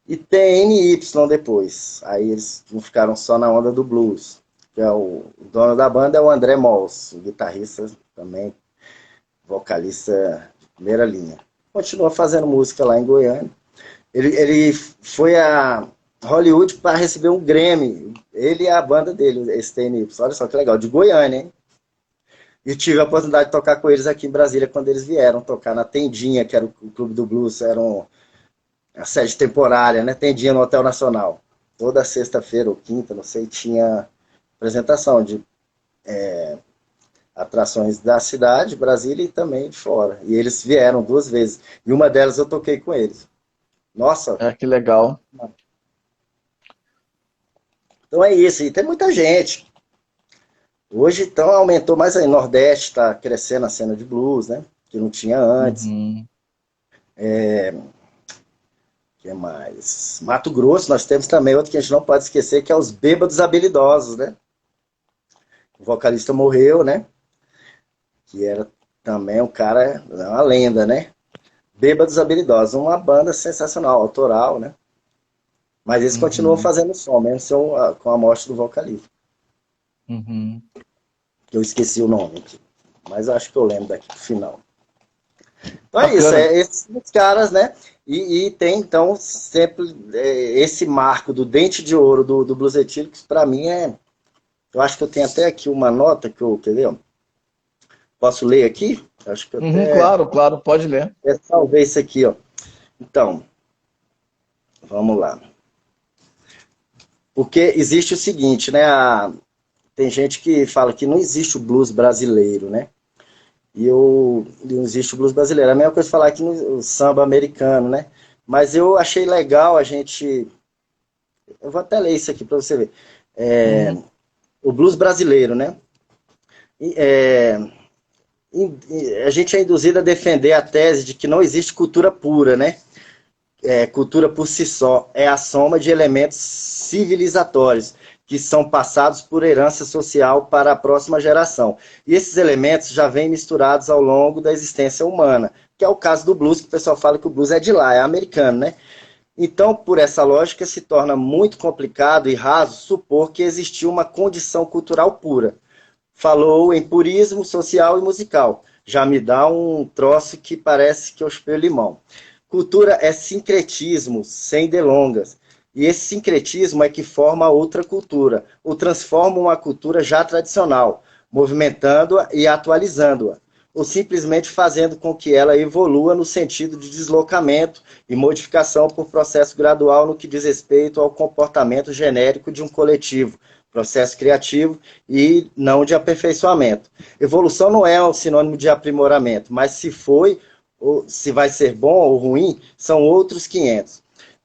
e TNY depois. Aí eles não ficaram só na onda do blues. Que é o dono da banda é o André Mols, o guitarrista também, vocalista de primeira linha. Continua fazendo música lá em Goiânia. Ele foi a Hollywood para receber um Grammy. Ele e a banda dele, esse TNY. Olha só que legal, de Goiânia, hein? E tive a oportunidade de tocar com eles aqui em Brasília quando eles vieram tocar na Tendinha, que era o Clube do Blues, era a sede temporária, né? Tendinha no Hotel Nacional. Toda sexta-feira ou quinta, não sei, tinha apresentação de atrações da cidade, Brasília e também de fora. E eles vieram duas vezes. E uma delas eu toquei com eles. Nossa,
É, que legal.
então é isso. E tem muita gente. Hoje, então, aumentou mais aí. Nordeste está crescendo a cena de blues, né? Que não tinha antes.
Uhum.
Que mais? Mato Grosso, nós temos também outro que a gente não pode esquecer, que é os Bêbados Habilidosos, né? O vocalista morreu, né? Que era também um cara, uma lenda, né? Bêbados Habilidosos, uma banda sensacional, autoral, né? Mas eles continuam
Uhum.
fazendo som, mesmo com a morte do vocalista.
Uhum.
Que eu esqueci o nome aqui. Mas eu acho que eu lembro daqui pro final. Então é isso,
Bacana.
esses caras, né? E tem, então, sempre esse marco do dente de ouro do Blues Etílicos, para mim é. Eu acho que eu tenho até aqui uma nota que eu. Quer ver? Posso ler aqui? Acho que eu
Uhum,
até,
claro, claro, pode ler.
até salvei isso aqui, ó. Então, vamos lá. Porque existe o seguinte, né? Tem gente que fala que não existe o blues brasileiro, né? Não existe o blues brasileiro. É a mesma coisa falar que o samba americano, né? Mas eu achei legal a gente Eu vou até ler isso aqui para você ver.
Uhum.
O blues brasileiro, né? E, a gente é induzido a defender a tese de que não existe cultura pura, né? Cultura por si só é a soma de elementos civilizatórios que são passados por herança social para a próxima geração. E esses elementos já vêm misturados ao longo da existência humana, que é o caso do blues, que o pessoal fala que o blues é de lá, é americano, né? Então, por essa lógica, se torna muito complicado e raso supor que existiu uma condição cultural pura. Falou em purismo social e musical. Já me dá um troço que parece que eu chupei limão. Cultura é sincretismo, sem delongas. E esse sincretismo é que forma outra cultura, ou transforma uma cultura já tradicional, movimentando-a e atualizando-a, ou simplesmente fazendo com que ela evolua no sentido de deslocamento e modificação por processo gradual no que diz respeito ao comportamento genérico de um coletivo, processo criativo e não de aperfeiçoamento. Evolução não é um sinônimo de aprimoramento, mas se foi, ou se vai ser bom ou ruim, são outros 500.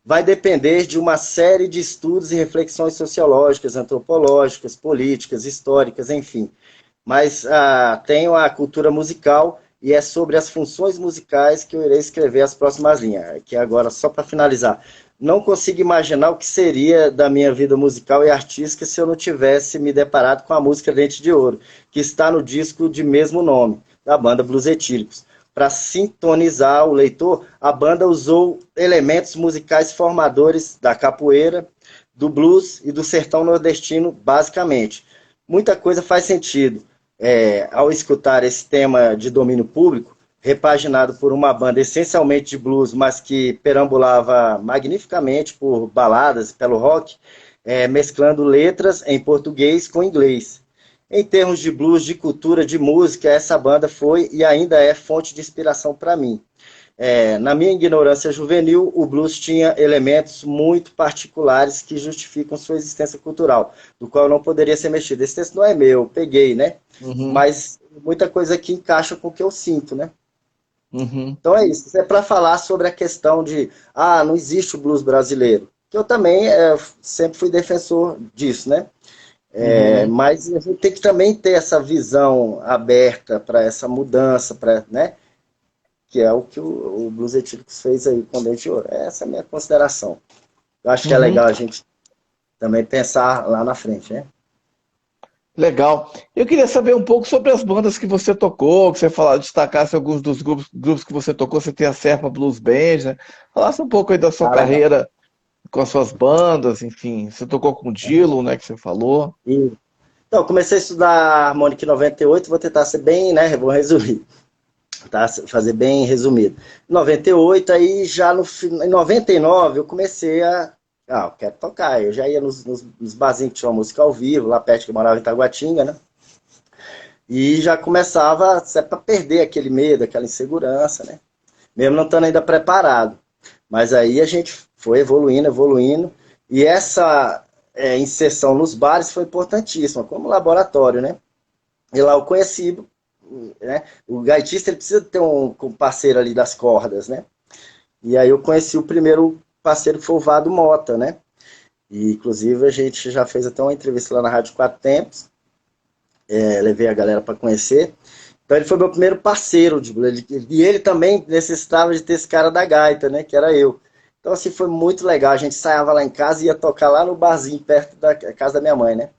Vai depender de uma série de estudos e reflexões sociológicas, antropológicas, políticas, históricas, enfim. Mas tenho a cultura musical e é sobre as funções musicais que eu irei escrever as próximas linhas. Que agora, só para finalizar, não consigo imaginar o que seria da minha vida musical e artística se eu não tivesse me deparado com a música Dente de Ouro, que está no disco de mesmo nome, da banda Blues Etílicos. Para sintonizar o leitor, a banda usou elementos musicais formadores da capoeira, do blues e do sertão nordestino, basicamente. Muita coisa faz sentido. Ao escutar esse tema de domínio público, repaginado por uma banda essencialmente de blues, mas que perambulava magnificamente por baladas e pelo rock, mesclando letras em português com inglês. Em termos de blues, de cultura, de música, essa banda foi e ainda é fonte de inspiração para mim. Na minha ignorância juvenil, o blues tinha elementos muito particulares que justificam sua existência cultural, do qual não poderia ser mexido. Esse texto não é meu, eu peguei, né?
Uhum.
Mas muita coisa aqui encaixa com o que eu sinto, né?
Uhum.
Então é isso. É para falar sobre a questão de, não existe o blues brasileiro. Que eu também sempre fui defensor disso, né?
Uhum.
Mas a gente tem que também ter essa visão aberta para essa mudança, né? Que é o que o Blues Etílicos fez aí com o Dente de Ouro. Essa é a minha consideração. Eu acho que é
Uhum.
legal a gente também pensar lá na frente, né?
Legal. Eu queria saber um pouco sobre as bandas que você tocou, que você falou, destacasse alguns dos grupos que você tocou. Você tem a Serpa Blues Band, né? Falasse um pouco aí da sua
Ah, legal.
carreira com as suas bandas, enfim. Você tocou com o Dilo, né, que você falou.
Então, eu comecei a estudar harmônica em 98, vou tentar ser bem, né? Vou resumir, tá? Fazer bem resumido. Em 98, aí já em 99, eu comecei eu quero tocar. Eu já ia nos barzinhos que tinha uma música ao vivo, lá perto que eu morava em Taguatinga, né? E já começava para perder aquele medo, aquela insegurança, né? Mesmo não estando ainda preparado. Mas aí a gente foi evoluindo, evoluindo, e essa inserção nos bares foi importantíssima, como laboratório, né? E lá eu conheci, né? O gaitista ele precisa ter um parceiro ali das cordas, né? E aí eu conheci o primeiro parceiro que foi o Vado Mota, né? E inclusive a gente já fez até uma entrevista lá na Rádio Quatro Tempos, levei a galera para conhecer. Então ele foi meu primeiro parceiro, e ele também necessitava de ter esse cara da gaita, né? Que era eu. Então assim foi muito legal. A gente ensaiava lá em casa e ia tocar lá no barzinho perto da casa da minha mãe, né?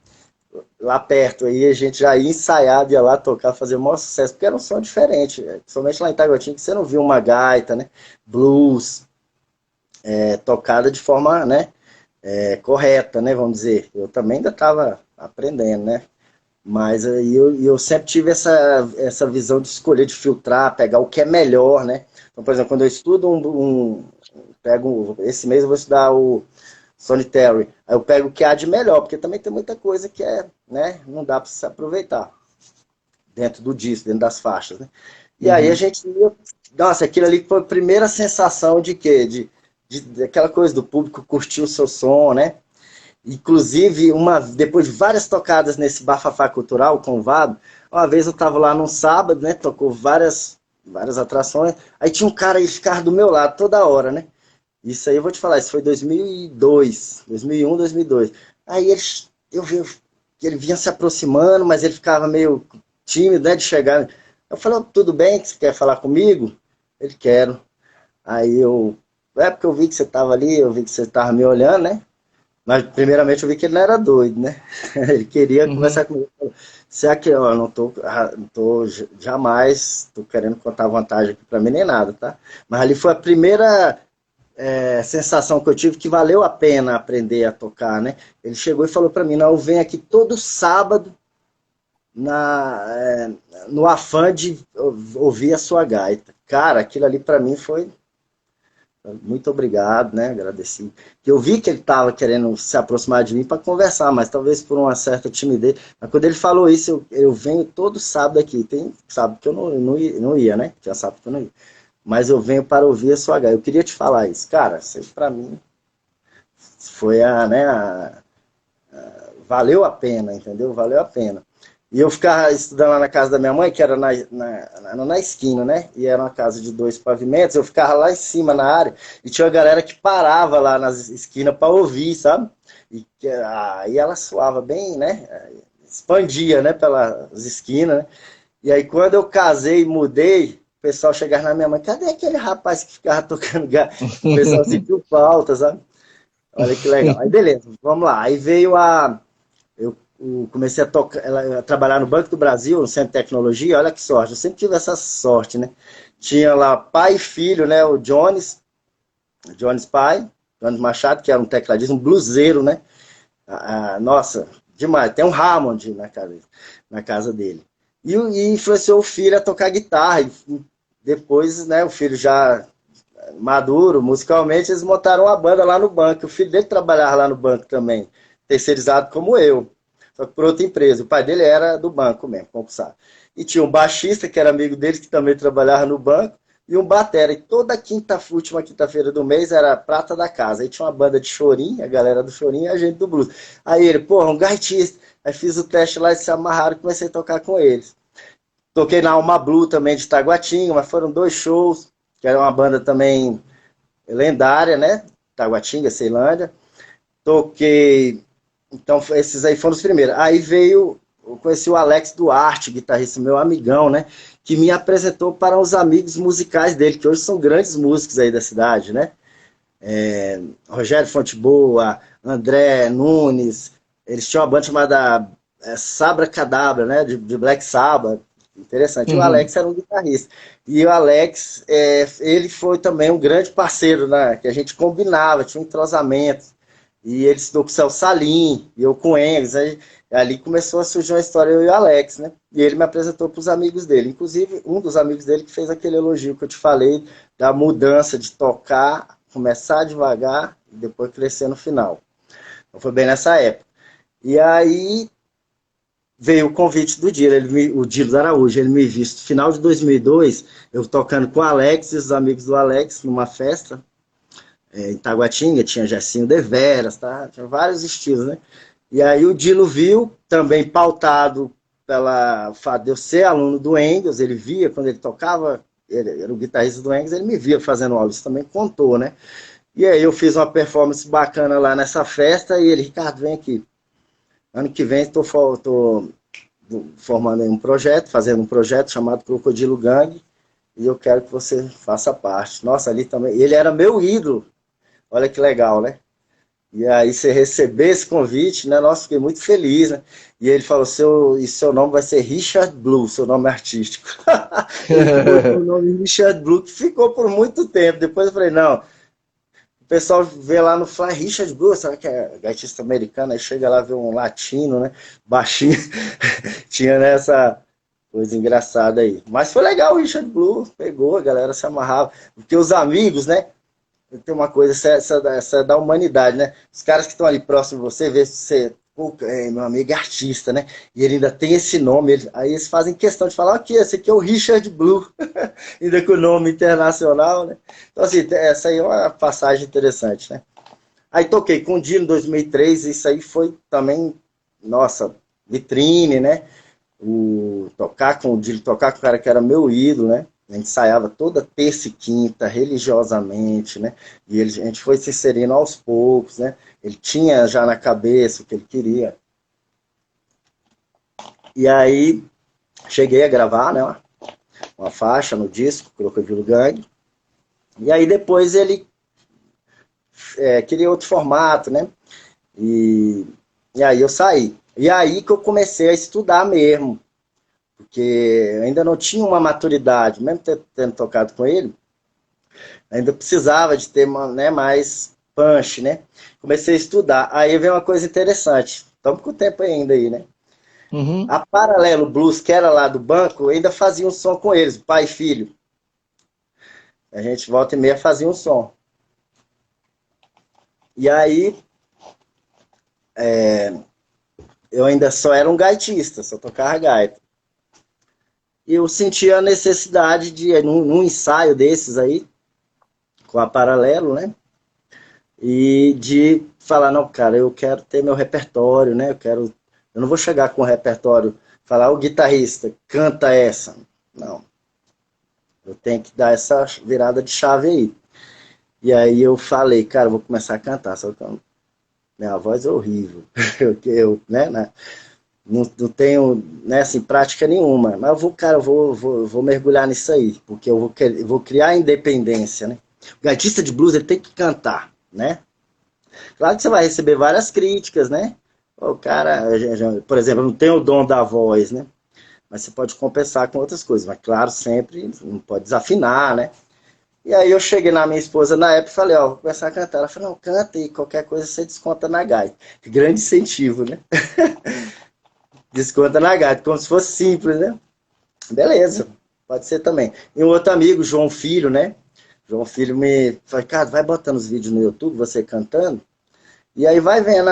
Lá perto, aí a gente já ia ensaiado, ia lá tocar, fazer o maior sucesso, porque era um som diferente, principalmente lá em Taguatinga, que você não viu uma gaita, né? Blues, tocada de forma, né? Correta, né? Vamos dizer. Eu também ainda estava aprendendo, né? Mas aí eu sempre tive essa visão de escolher, de filtrar, pegar o que é melhor, né? Então, por exemplo, quando eu estudo esse mês eu vou estudar o Solitary, aí eu pego o que há de melhor, porque também tem muita coisa que né, não dá para se aproveitar dentro do disco, dentro das faixas, né? E aí a
Uhum.
gente, nossa, aquilo ali foi a primeira sensação de quê? Aquela coisa do público curtir o seu som, né? Inclusive, depois de várias tocadas nesse bafafá cultural com o Vado, uma vez eu estava lá num sábado, né? Tocou várias atrações. Aí tinha um cara aí que ficava do meu lado toda hora, né? Isso aí eu vou te falar, isso foi 2002, 2001, 2002. Aí eu vi que ele vinha se aproximando, mas ele ficava meio tímido, né, de chegar. Eu falei, tudo bem, que você quer falar comigo? Ele, quero. Aí é porque eu vi que você estava ali, eu vi que você estava me olhando, né? Mas primeiramente eu vi que ele não era doido, né? Ele queria
Uhum.
conversar comigo. Será que ó, não tô jamais tô querendo contar vantagem aqui para mim nem nada, tá? Mas ali foi a primeira sensação que eu tive que valeu a pena aprender a tocar, né? Ele chegou e falou para mim, não, eu venho aqui todo sábado na, é, no afã de ouvir a sua gaita. Cara, aquilo ali para mim foi muito obrigado, né? Agradeci. Eu vi que ele estava querendo se aproximar de mim para conversar, mas talvez por uma certa timidez. Mas quando ele falou isso, eu venho todo sábado aqui. Tem sábado que eu não ia, né? Tinha sábado que eu não ia. Mas eu venho para ouvir a sua gaita. Eu queria te falar isso. Cara, isso para mim foi valeu a pena, entendeu? Valeu a pena. E eu ficava estudando lá na casa da minha mãe, que era na esquina, né? E era uma casa de 2 pavimentos. Eu ficava lá em cima na área e tinha uma galera que parava lá nas esquinas para ouvir, sabe? Aí ela suava bem, né? Expandia, né? Pelas esquinas, né? E aí quando eu casei e mudei, o pessoal chegava na minha mãe, cadê aquele rapaz que ficava tocando gato? O pessoal sentiu falta, sabe? Olha que legal. Aí beleza, vamos lá. Aí veio eu comecei a trabalhar no Banco do Brasil, no Centro de Tecnologia, olha que sorte, eu sempre tive essa sorte, né? Tinha lá pai e filho, né? O Jones pai, Jones Machado, que era um tecladista, um bluseiro, né? Nossa, demais. Tem um Hammond na casa dele. E influenciou o filho a tocar guitarra. E depois, né, o filho já maduro, musicalmente, eles montaram uma banda lá no banco. O filho dele trabalhava lá no banco também, terceirizado como eu, só que por outra empresa. O pai dele era do banco mesmo, concursado. E tinha um baixista, que era amigo dele, que também trabalhava no banco, e um batera. E toda última quinta-feira do mês era a prata da casa. Aí tinha uma banda de chorinho, a galera do chorinho e a gente do blues. Aí ele, porra, um gaitista. Aí fiz o teste lá, eles se amarraram e comecei a tocar com eles. Toquei na Alma Blue também de Taguatinga, mas foram 2 shows, que era uma banda também lendária, né? Taguatinga, Ceilândia. Toquei. Então, esses aí foram os primeiros. Aí veio. Eu conheci o Alex Duarte, guitarrista, meu amigão, né? Que me apresentou para os amigos musicais dele, que hoje são grandes músicos aí da cidade, né? Rogério Fonteboa, André Nunes. Eles tinham uma banda chamada Sabra Cadabra, né? De Black Sabbath. Interessante. E o
Uhum.
Alex era um guitarrista. E o Alex, ele foi também um grande parceiro, né? Que a gente combinava, tinha um entrosamento. E ele estudou com o Celso Salim, e eu com eles. Aí, ali começou a surgir uma história, eu e o Alex, né? E ele me apresentou para os amigos dele. Inclusive, um dos amigos dele que fez aquele elogio que eu te falei, da mudança de tocar, começar devagar e depois crescer no final. Então foi bem nessa época. E aí veio o convite do Dilo, o Dilo Araújo, ele me viu no final de 2002, eu tocando com o Alex e os amigos do Alex numa festa em Taguatinga, tinha Gessinho Deveras, tá? Tinha vários estilos, né? E aí o Dilo viu, também pautado pela fato de eu ser aluno do Engels, ele via quando ele tocava, ele era o guitarrista do Engels, ele me via fazendo aula, isso também contou, né? E aí eu fiz uma performance bacana lá nessa festa e ele, Ricardo, vem aqui. Ano que vem estou formando um projeto, fazendo um projeto chamado Crocodilo Gang, e eu quero que você faça parte. Nossa, ali também, ele era meu ídolo, olha que legal, né? E aí você receber esse convite, né? Nossa, fiquei muito feliz, né? E ele falou, seu nome vai ser Richard Blue, seu nome artístico. Ele que botou o nome Richard Blue, que ficou por muito tempo. Depois eu falei, não, o pessoal vê lá no Fly Richard Blue, sabe que é gaitista americano, aí chega lá, vê um latino, né? Baixinho. Tinha nessa coisa engraçada aí. Mas foi legal o Richard Blue, pegou, a galera se amarrava. Porque os amigos, né? Tem uma coisa, essa é da humanidade, né? Os caras que estão ali próximo de você, vê se você, pô, meu amigo é artista, né? E ele ainda tem esse nome, aí eles fazem questão de falar, aqui, esse aqui é o Richard Blue, ainda com o nome internacional, né? Então, assim, essa aí é uma passagem interessante, né? Aí toquei com o Dino em 2003, isso aí foi também, nossa, vitrine, né? Tocar com o Dino, tocar com o cara que era meu ídolo, né? A gente ensaiava toda terça e quinta, religiosamente, né? E a gente foi se inserindo aos poucos, né? Ele tinha já na cabeça o que ele queria. E aí, cheguei a gravar, né? Uma faixa no disco, Crocodilo Gang. E aí depois ele queria outro formato, né? E, e aí eu saí. E aí que eu comecei a estudar mesmo, porque eu ainda não tinha uma maturidade, mesmo tendo tocado com ele, ainda precisava de ter né, mais punch, né? Comecei a estudar. Aí veio uma coisa interessante. Estamos com o tempo ainda aí, né?
Uhum.
A Paralelo Blues, que era lá do banco, eu ainda fazia um som com eles, pai e filho. A gente volta e meia fazia um som. E aí eu ainda só era um gaitista, só tocava gaita. E eu sentia a necessidade de, num ensaio desses aí, com a Paralelo, né? E de falar, não, cara, eu quero ter meu repertório, né? Eu não vou chegar com o repertório, falar, o guitarrista, canta essa. Não. Eu tenho que dar essa virada de chave aí. E aí eu falei, cara, eu vou começar a cantar, só que minha voz é horrível. Né? Não tenho, né, assim, prática nenhuma. Mas eu vou mergulhar nisso aí, porque eu vou criar independência, né? O gaitista de blues, ele tem que cantar, né? Claro que você vai receber várias críticas, né? O cara, por exemplo, não tem o dom da voz, né? Mas você pode compensar com outras coisas. Mas, claro, sempre não pode desafinar, né? E aí eu cheguei na minha esposa na época e falei, ó, vou começar a cantar. Ela falou, não, canta e qualquer coisa você desconta na gaita. Grande incentivo, né? Desconta na gaita, como se fosse simples, né? Beleza, pode ser também. E um outro amigo, João Filho, né? João Filho me falou, cara, vai botando os vídeos no YouTube, você cantando, e aí vai vendo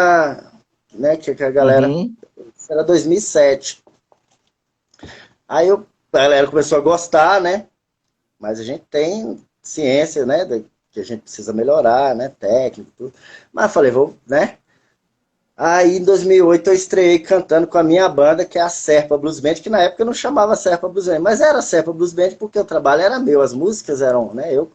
né, que a galera...
Uhum.
Isso era 2007. Aí a galera começou a gostar, né? Mas a gente tem ciência, né? Que a gente precisa melhorar, né? Técnico, tudo. Mas eu falei, vou, né? Aí em 2008 eu estreiei cantando com a minha banda, que é a Serpa Blues Band, que na época eu não chamava Serpa Blues Band, mas era Serpa Blues Band porque o trabalho era meu, as músicas eram, né? Eu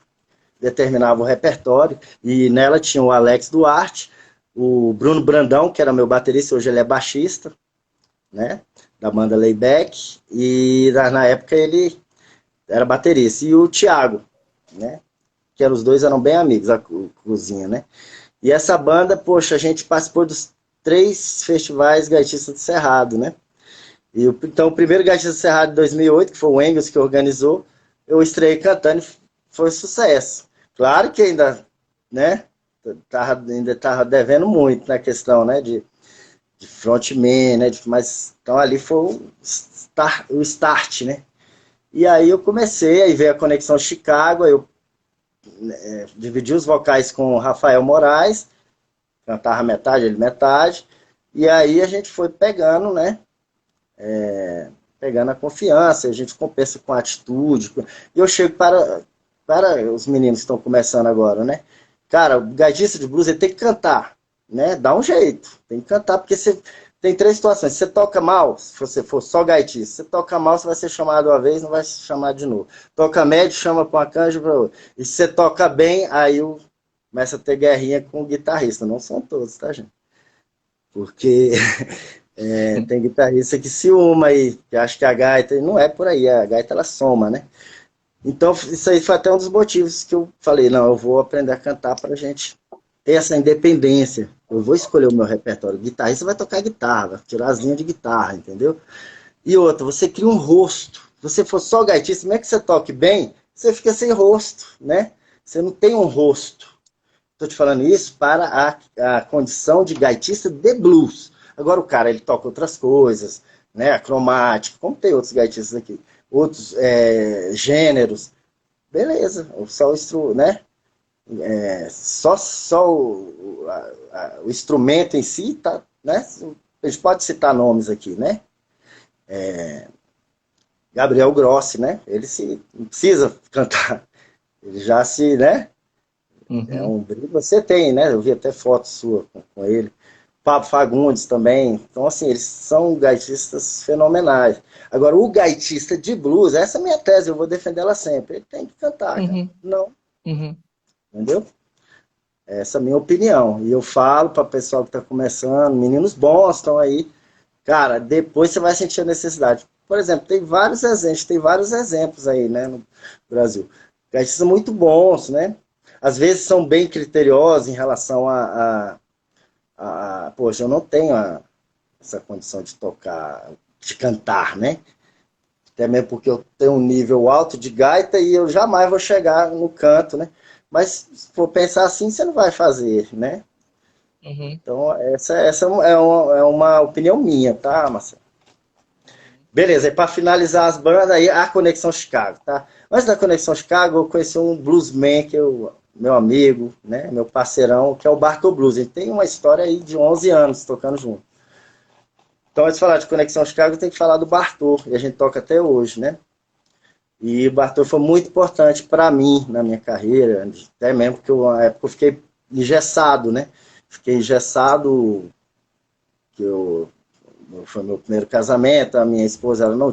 determinava o repertório, e nela tinha o Alex Duarte, o Bruno Brandão, que era meu baterista, hoje ele é baixista, né? Da banda Layback, e na época ele era baterista, e o Thiago, né? Que eram, os dois eram bem amigos, a cozinha, né? E essa banda, poxa, a gente participou dos 3 festivais Gaitista do Cerrado, né? Então, o primeiro Gaitista do Cerrado de 2008, que foi o Engels que organizou, eu estreiei cantando e foi sucesso. Claro que ainda, né? Ainda tava devendo muito na questão, né? De frontman, né? Mas, então ali foi o start, né? E aí eu comecei, aí veio a Conexão Chicago, eu dividi os vocais com o Rafael Moraes, cantava metade, ele metade, e aí a gente foi pegando, né? Pegando a confiança, a gente compensa com a atitude. E eu chego para os meninos que estão começando agora, né? Cara, o gaitista de blues ele tem que cantar, né? Dá um jeito, tem que cantar, porque você tem 3 situações. Se você toca mal, se você for só gaitista, se você toca mal, você vai ser chamado uma vez, não vai ser chamado de novo. Toca médio, chama para uma canja para outra. E se você toca bem, aí começa a ter guerrinha com o guitarrista. Não são todos, tá, gente? Porque tem guitarrista que se uma aí, que acha que a gaita, não é por aí, a gaita ela soma, né? Então, isso aí foi até um dos motivos que eu falei, não, eu vou aprender a cantar pra gente ter essa independência. Eu vou escolher o meu repertório. Guitarrista vai tocar guitarra, vai tirar as linhas de guitarra, entendeu? E outra, você cria um rosto. Se você for só gaitista, mesmo que você toque bem, você fica sem rosto, né? Você não tem um rosto. Estou te falando isso para a condição de gaitista de blues. Agora o cara, ele toca outras coisas, né? A cromática, como tem outros gaitistas aqui, outros gêneros. Beleza, só né? Só o instrumento em si, tá, né? A gente pode citar nomes aqui, né? Gabriel Grossi, né? Ele não precisa cantar. Ele já se, né? É
Uhum.
um brilho. Você tem, né? Eu vi até foto sua com ele. Pablo Fagundes também. Então, assim, eles são gaitistas fenomenais. Agora, o gaitista de blues, essa é a minha tese, eu vou defender ela sempre. Ele tem que cantar, cara.
Uhum,
Não,
uhum.
entendeu? Essa é a minha opinião. E eu falo para o pessoal que está começando, meninos bons estão aí. Cara, depois você vai sentir a necessidade. Por exemplo, tem vários exemplos aí, né, no Brasil. Gaitistas muito bons, né? Às vezes são bem criteriosos em relação poxa, eu não tenho essa condição de tocar, de cantar, né? Até mesmo porque eu tenho um nível alto de gaita e eu jamais vou chegar no canto, né? Mas se for pensar assim, você não vai fazer, né?
Uhum.
Então, essa é uma opinião minha, tá, Marcelo? Beleza, e para finalizar as bandas, aí a Conexão Chicago, tá? Antes da Conexão Chicago, eu conheci um bluesman, meu amigo, né, meu parceirão, que é o Bartol Blues. Ele tem uma história aí de 11 anos tocando junto. Então, antes de falar de Conexão Chicago, tem que falar do Bartol, e a gente toca até hoje, né? E o Bartol foi muito importante para mim na minha carreira, até mesmo porque na época eu fiquei engessado, né? Fiquei engessado, foi meu primeiro casamento, a minha esposa ela não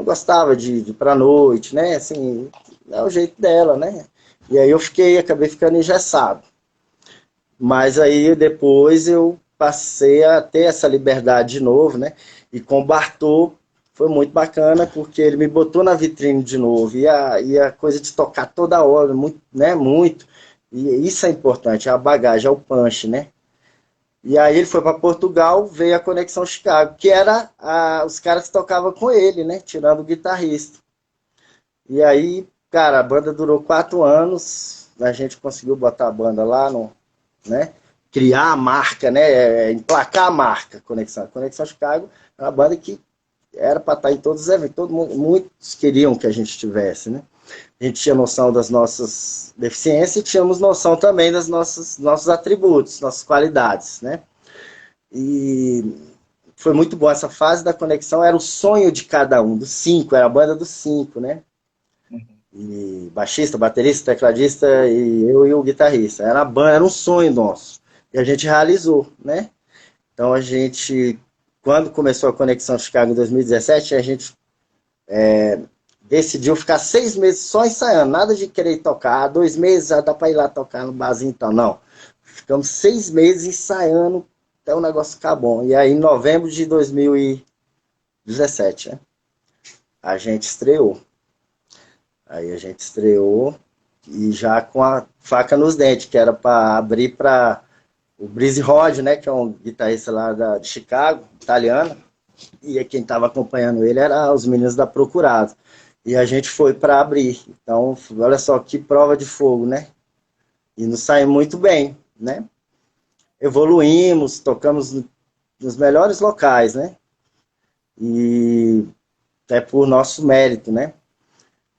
gostava de ir pra noite, né? Assim, é o jeito dela, né? E aí acabei ficando engessado. Mas aí depois eu passei a ter essa liberdade de novo, né? E com o Bartô foi muito bacana, porque ele me botou na vitrine de novo. E a coisa de tocar toda hora, muito, né? Muito. E isso é importante, é a bagagem, é o punch, né? E aí ele foi para Portugal, veio a Conexão Chicago, que era os caras que tocavam com ele, né? Tirando o guitarrista. E aí, cara, a banda durou 4 anos, a gente conseguiu botar a banda lá, né? Criar a marca, né? Emplacar a marca Conexão. A Conexão Chicago é uma banda que era para estar em todos os eventos, todo mundo, muitos queriam que a gente tivesse, né? A gente tinha noção das nossas deficiências e tínhamos noção também dos nossos atributos, nossas qualidades, né? E foi muito bom essa fase da conexão, era o sonho de cada um, dos 5, era a banda dos 5, né? E baixista, baterista, tecladista e eu e o guitarrista. Era a banda, era um sonho nosso. E a gente realizou, né? Então a gente, quando começou a Conexão Chicago em 2017, a gente decidiu ficar 6 meses só ensaiando, nada de querer tocar. 2 meses já dá para ir lá tocar no barzinho e tal. Não. Ficamos 6 meses ensaiando até o negócio ficar bom. E aí, em novembro de 2017, né, a gente estreou. Aí a gente estreou e já com a faca nos dentes, que era para abrir para o Breezy Rod, né, que é um guitarrista lá de Chicago, italiano. E quem estava acompanhando ele era os meninos da Procurado. E a gente foi para abrir. Então, olha só que prova de fogo, né? E nos saiu muito bem, né? Evoluímos, tocamos nos melhores locais, né? E até por nosso mérito, né?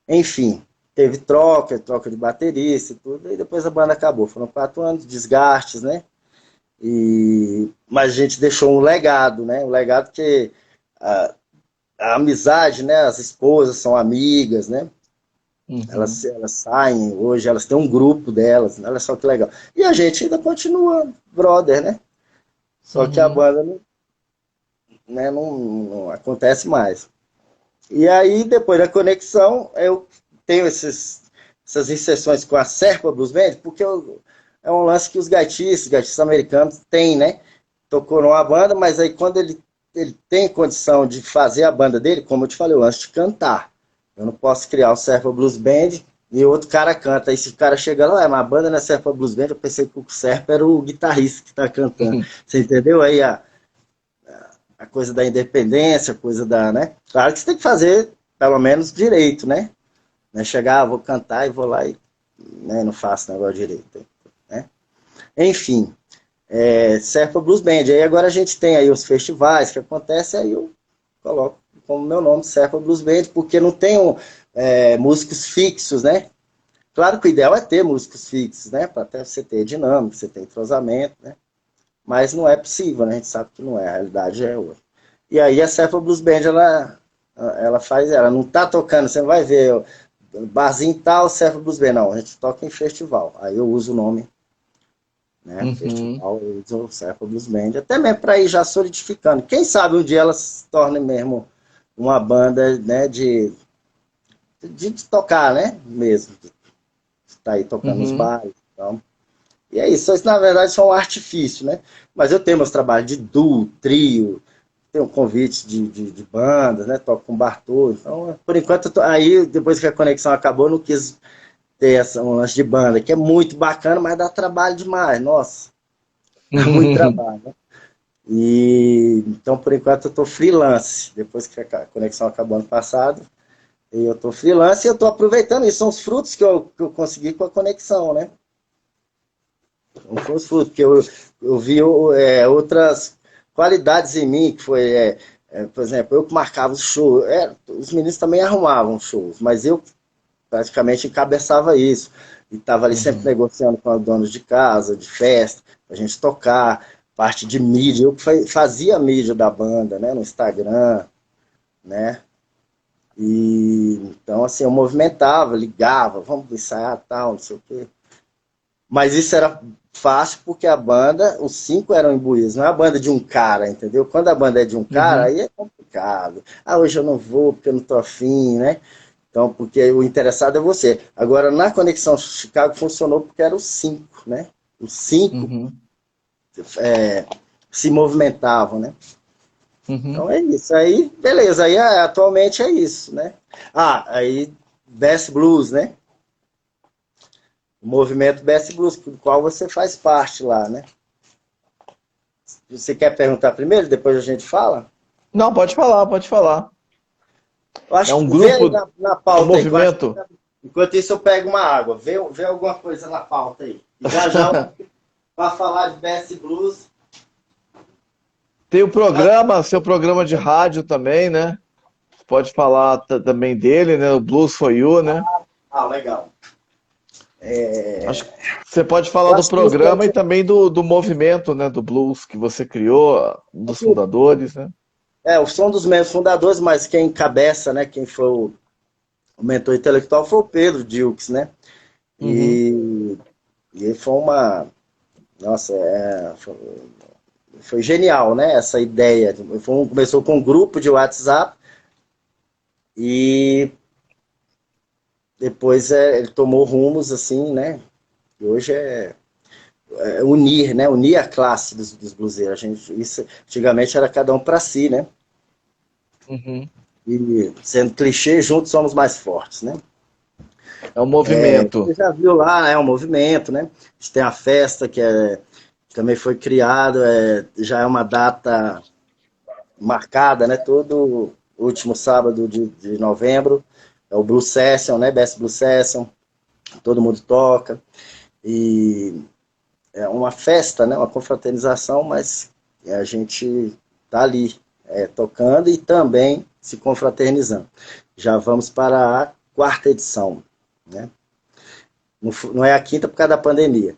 Enfim, teve troca de baterista e tudo, e depois a banda acabou. Foram 4 anos, desgastes, né? Mas a gente deixou um legado, né? Um legado que a amizade, né? As esposas são amigas, né?
Uhum.
Elas saem hoje, elas têm um grupo delas, olha só que legal. E a gente ainda continua brother, né? Só que a banda não acontece mais. E aí, depois da conexão, eu tenho essas inserções com a Serpa Blues Band, porque é um lance que os gaitistas americanos têm, né? Tocou numa banda, mas aí quando ele tem condição de fazer a banda dele, como eu te falei, o lance de cantar. Eu não posso criar o Serpa Blues Band e outro cara canta. Aí se o cara chega lá, mas a banda não é Serpa Blues Band, eu pensei que o Serpa era o guitarrista que está cantando. Você entendeu? Aí a coisa da independência, a coisa da, né? Claro que você tem que fazer, pelo menos, direito, né? Não é chegar, vou cantar e vou lá e não faço negócio direito. Né? Enfim, Serpa Blues Band. Aí agora a gente tem aí os festivais que acontecem, aí eu coloco como meu nome, Serpa Blues Band, porque não tenho músicos fixos, né? Claro que o ideal é ter músicos fixos, né? Para até você ter dinâmica, você ter entrosamento, né? Mas não é possível, né? A gente sabe que não é, a realidade é outra. E aí a Serpa Blues Band, ela não tá tocando, você não vai ver barzinho tal, Serpa Blues Band, não, a gente toca em festival. Aí eu uso o nome né?
Uhum.
Festival Hudson Circle Blues Band, até mesmo para ir já solidificando. Quem sabe um dia ela se torne mesmo uma banda, né, de tocar, né, mesmo. Está aí tocando nos
Uhum.
bares. Então. E é isso na verdade, são um artifício, né? Mas eu tenho meus trabalhos de duo, trio, tenho convites de bandas, né? Toco com Bartô. Então, por enquanto, aí, depois que a conexão acabou, eu não quis ter um lance de banda, que é muito bacana, mas dá trabalho demais, nossa. Dá muito trabalho, né? E, então, por enquanto, eu estou freelance. Depois que a conexão acabou ano passado, eu estou freelance e eu estou aproveitando isso. São os frutos que eu consegui com a conexão, né? Não foi os frutos, porque eu vi outras qualidades em mim, que foi, por exemplo, eu que marcava os shows, os meninos também arrumavam shows, mas eu praticamente encabeçava isso, e estava ali sempre
Uhum.
negociando com os donos de casa, de festa, para a gente tocar, parte de mídia, eu fazia a mídia da banda, né, no Instagram, né, e então assim, eu movimentava, ligava, vamos ensaiar tal, não sei o quê. Mas isso era fácil porque a banda, os 5 eram imbuídos, não é a banda de um cara, entendeu? Quando a banda é de um cara,
Uhum.
aí é complicado. Ah, hoje eu não vou porque eu não tô afim, né? Então, porque o interessado é você. Agora, na Conexão Chicago funcionou porque eram os 5, né? Os 5
Uhum.
se movimentavam, né? Então
Uhum.
é isso. Aí, beleza. Aí atualmente é isso, né? Ah, aí Best Blues, né? O movimento Best Blues, do qual você faz parte lá, né? Você quer perguntar primeiro, depois a gente fala?
Não, pode falar, pode falar.
Eu
É
acho
um
que vê aí
grupo,
na
um
pauta aí, que eu acho que
movimento.
enquanto isso eu pego uma água. Vê alguma coisa na pauta aí. E já já, para falar de BS Blues,
Tem o
já...
programa, seu programa de rádio também, né? Pode falar também dele, né? O Blues for You, né?
Ah, legal.
Acho que você pode falar
Eu
do
acho que isso aí
programa e também do movimento, né? Do blues que você criou, um dos fundadores, né?
o som dos membros fundadores, mas quem encabeça, né? Quem foi o mentor intelectual foi o Pedro Dilks, né?
Uhum.
E foi uma... Nossa, foi genial, né? Essa ideia. Começou com um grupo de WhatsApp e depois ele tomou rumos assim, né? E hoje unir, né? Unir a classe dos bluseiros. Isso antigamente era cada um para si, né?
Uhum.
E sendo clichê, juntos somos mais fortes, né?
É um movimento.
Você já viu lá, é um movimento, né? A gente tem a festa que também foi criada, já é uma data marcada, né? Todo último sábado de novembro. É o Blue Session, né? Best Blue Session. Todo mundo toca. E é uma festa, né? Uma confraternização, mas a gente tá ali tocando e também se confraternizando. Já vamos para a quarta edição, né? Não é a quinta por causa da pandemia.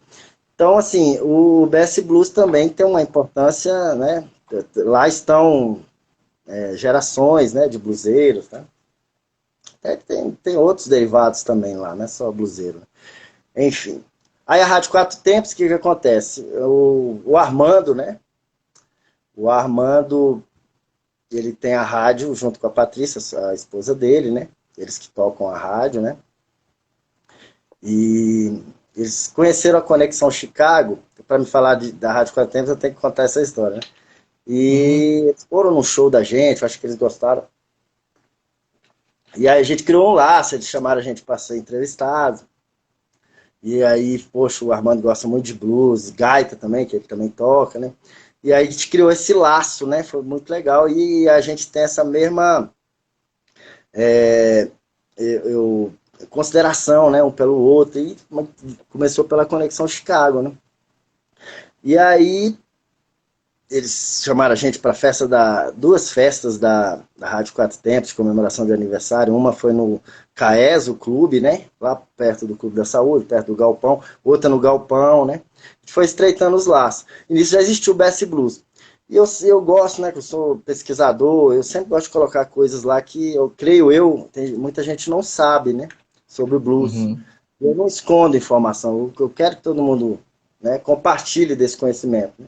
Então, assim, o BS Blues também tem uma importância, né? Lá estão gerações, né, de bluseiros, né? Até que tem outros derivados também lá, não é só bluseiro. Enfim. Aí a Rádio Quatro Tempos, o que acontece? O Armando, né? O Armando, ele tem a rádio junto com a Patrícia, a esposa dele, né? Eles que tocam a rádio, né? E eles conheceram a Conexão Chicago. Para me falar da Rádio Quatro Tempos, eu tenho que contar essa história, né?
Uhum.
E eles foram num show da gente, acho que eles gostaram. E aí a gente criou um laço, eles chamaram a gente para ser entrevistado. E aí, poxa, o Armando gosta muito de blues, gaita também, que ele também toca, né? E aí a gente criou esse laço, né? Foi muito legal. E a gente tem essa mesma eu, consideração, né? Um pelo outro. E começou pela Conexão Chicago, né? E aí eles chamaram a gente para festa duas festas da Rádio Quatro Tempos, de comemoração de aniversário. Uma foi no CAES, o clube, né? Lá perto do Clube da Saúde, perto do Galpão. Outra no Galpão, né? A gente foi estreitando os laços. E nisso já existiu o Best Blues. E eu gosto, né? Que eu sou pesquisador, eu sempre gosto de colocar coisas lá que eu creio muita gente não sabe, né? Sobre o blues.
Uhum.
Eu não escondo informação. Eu quero que todo mundo né, compartilhe desse conhecimento. Né?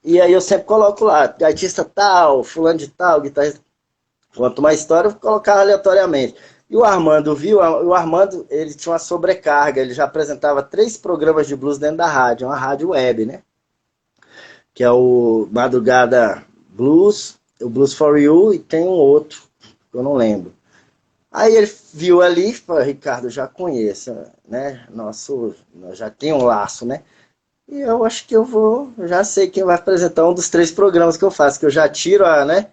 E aí eu sempre coloco lá, gaitista tal, fulano de tal, guitarrista. Conto uma história, eu vou colocar aleatoriamente. E o Armando viu, o Armando, ele tinha uma sobrecarga, ele já apresentava 3 programas de blues dentro da rádio, uma rádio web, né? Que é o Madrugada Blues, o Blues for You, e tem um outro, que eu não lembro. Aí ele viu ali e falou, Ricardo, eu já conheço, né? Nós já tem um laço, né? E eu acho que eu já sei quem vai apresentar um dos 3 programas que eu faço, que eu já tiro né?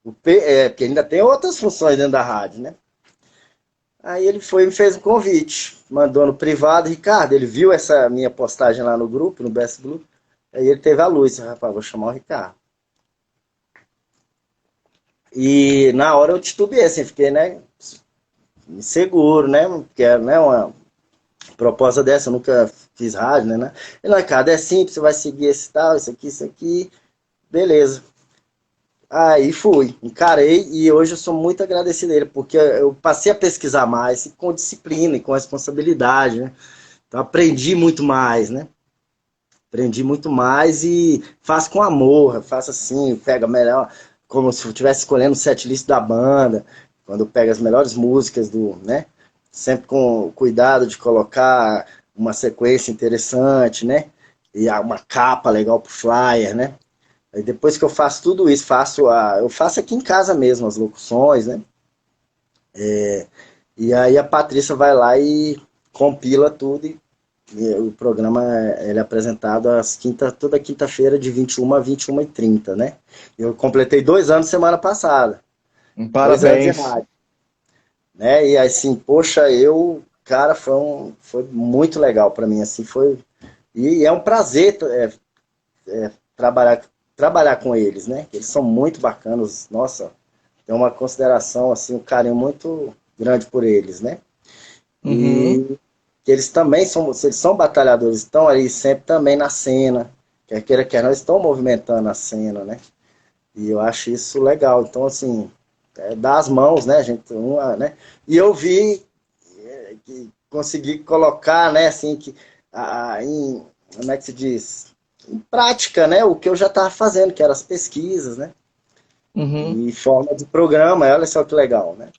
Porque ainda tem outras funções dentro da rádio, né? Aí ele foi e me fez um convite, mandou no privado, Ricardo, ele viu essa minha postagem lá no grupo, no Best Blue, aí ele teve a luz, rapaz, vou chamar o Ricardo. E na hora eu titubeei, assim, fiquei, né, inseguro, né, porque né, uma proposta dessa, eu nunca fiz rádio, né, ele, Ricardo, é simples, você vai seguir esse tal, isso aqui, beleza. Aí fui, encarei e hoje eu sou muito agradecido a ele, porque eu passei a pesquisar mais com disciplina e com responsabilidade, né? Então aprendi muito mais, né? Aprendi muito mais e faço com amor, faço assim, pega melhor, como se eu estivesse escolhendo o setlist da banda, quando eu pego as melhores músicas né? Sempre com cuidado de colocar uma sequência interessante, né? E uma capa legal pro flyer, né? Aí depois que eu faço tudo isso, eu faço aqui em casa mesmo as locuções, né? E aí a Patrícia vai lá e compila tudo e o programa ele é apresentado toda quinta-feira de 21 a 21h30, né? Eu completei 2 anos semana passada. 2 anos de
Parabéns.
rádio. Né? E assim, poxa, cara, foi muito legal para mim, assim, e é um prazer trabalhar, trabalhar com eles, né? Eles são muito bacanas, nossa, tem uma consideração, assim, um carinho muito grande por eles, né?
Uhum.
E eles também eles são batalhadores, estão ali sempre também na cena, quer queira, quer não, estão movimentando a cena, né? E eu acho isso legal. Então, assim, dar as mãos, né, gente? Né? E eu vi que consegui colocar, né, assim, como é que se diz? Em prática, né, o que eu já estava fazendo, que eram as pesquisas, né?
Uhum.
E forma de programa, olha só que legal, né?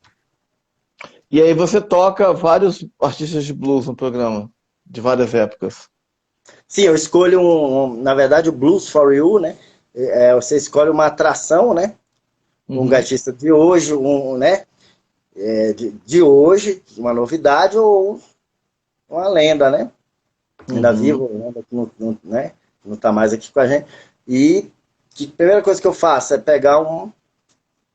E aí você toca vários artistas de blues no programa, de várias épocas.
Sim, eu escolho na verdade, o Blues for You, né? Você escolhe uma atração, né? Um
Uhum.
gaitista de hoje, né? De hoje, uma novidade ou uma lenda, né? Ainda
Uhum.
vivo, lenda que né? Não tá mais aqui com a gente. E a primeira coisa que eu faço é pegar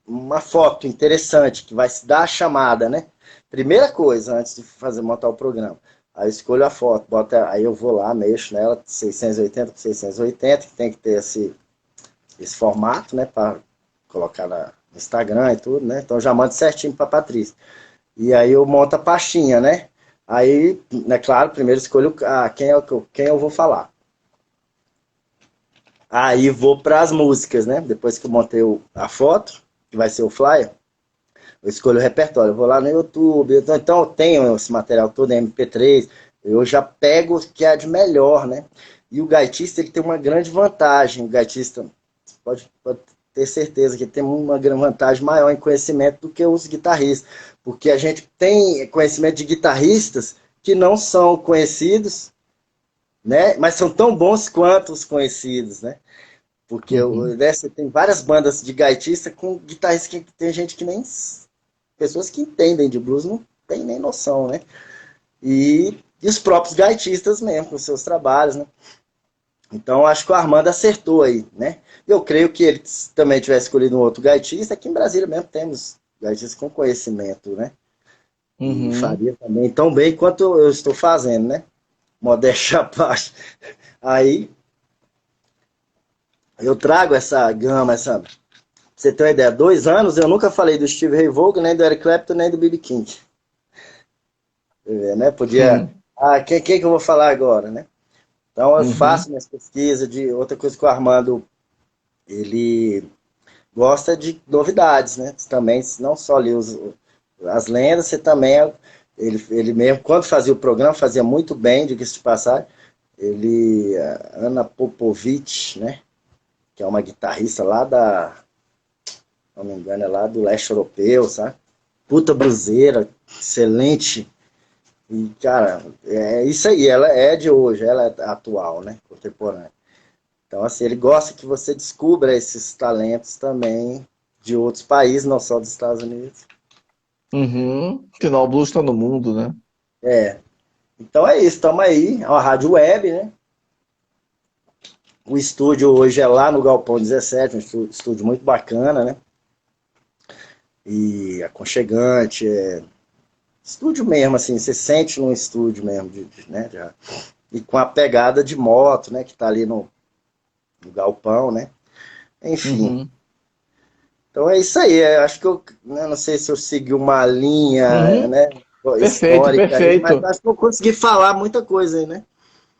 uma foto interessante que vai se dar a chamada, né? Primeira coisa, antes de montar o programa. Aí eu escolho a foto, aí eu vou lá, mexo nela, 680 por 680, que tem que ter esse formato, né? Para colocar no Instagram e tudo, né? Então eu já mando certinho para Patrícia. E aí eu monto a pastinha, né? Aí, né, claro, primeiro escolho quem eu vou falar. Aí vou para as músicas, né? Depois que eu montei a foto, que vai ser o flyer, eu escolho o repertório. Eu vou lá no YouTube, então eu tenho esse material todo em MP3, eu já pego o que é de melhor, né? E o gaitista, ele tem uma grande vantagem. O gaitista pode ter certeza que tem uma grande vantagem maior em conhecimento do que os guitarristas. Porque a gente tem conhecimento de guitarristas que não são conhecidos, né? Mas são tão bons quanto os conhecidos, né? Porque
Uhum.
né, você tem várias bandas de gaitista com guitarristas que tem gente que nem. Pessoas que entendem de blues não tem nem noção, né? E os próprios gaitistas mesmo, com seus trabalhos, né? Então acho que o Armando acertou aí, né? Eu creio que ele também tivesse escolhido um outro gaitista. Aqui em Brasília mesmo temos gaitistas com conhecimento, né? E
Uhum.
faria também tão bem quanto eu estou fazendo, né? Modéstia à parte. Aí eu trago essa gama, pra você ter uma ideia, 2 anos eu nunca falei do Steve Ray Vaughan, nem do Eric Clapton, nem do B.B. King. Né? Podia.
Sim.
Ah, quem que eu vou falar agora, né? Então eu
Uhum.
faço minhas pesquisas de outra coisa que o Armando ele gosta de novidades, né? Também não só ali as lendas, você também Ele mesmo, quando fazia o programa, fazia muito bem, diga-se de passagem. A Ana Popovic, né? Que é uma guitarrista lá não me engano, é lá do leste europeu, sabe? Puta bluseira, excelente. E, cara, é isso aí, ela é de hoje, ela é atual, né? Contemporânea. Então, assim, ele gosta que você descubra esses talentos também de outros países, não só dos Estados Unidos.
Uhum. Afinal, o blues está no mundo, né?
É. Então é isso, estamos aí, é uma rádio web, né? O estúdio hoje é lá no Galpão 17, um estúdio muito bacana, né? E aconchegante, estúdio mesmo, assim, você sente num estúdio mesmo, né? E com a pegada de moto, né? Que tá ali no galpão, né? Enfim.
Uhum.
Então é isso aí. Acho que né, não sei se eu segui uma linha,
Uhum.
né?
Perfeito,
Histórica aí, mas
perfeito.
acho que eu consegui falar muita coisa aí, né?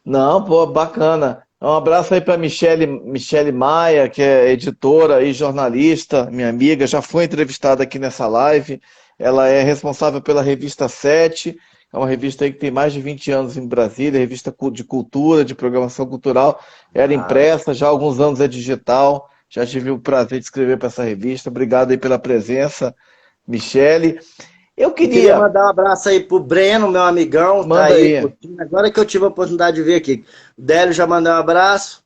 Não, pô, bacana. Um abraço aí para Michele Maia, que é editora e jornalista, minha amiga, já foi entrevistada aqui nessa live. Ela é responsável pela revista Sete, é uma revista aí que tem mais de 20 anos em Brasília, revista de cultura, de programação cultural. Era
Ah,
impressa, já há alguns anos é digital. Já tive o prazer de escrever para essa revista. Obrigado aí pela presença, Michele. Eu
eu queria
queria,
mandar um abraço aí pro Breno, meu amigão, tá
manda
aí
aí,
curtindo. Agora que eu tive a oportunidade de ver aqui. O Délio já mandou um abraço.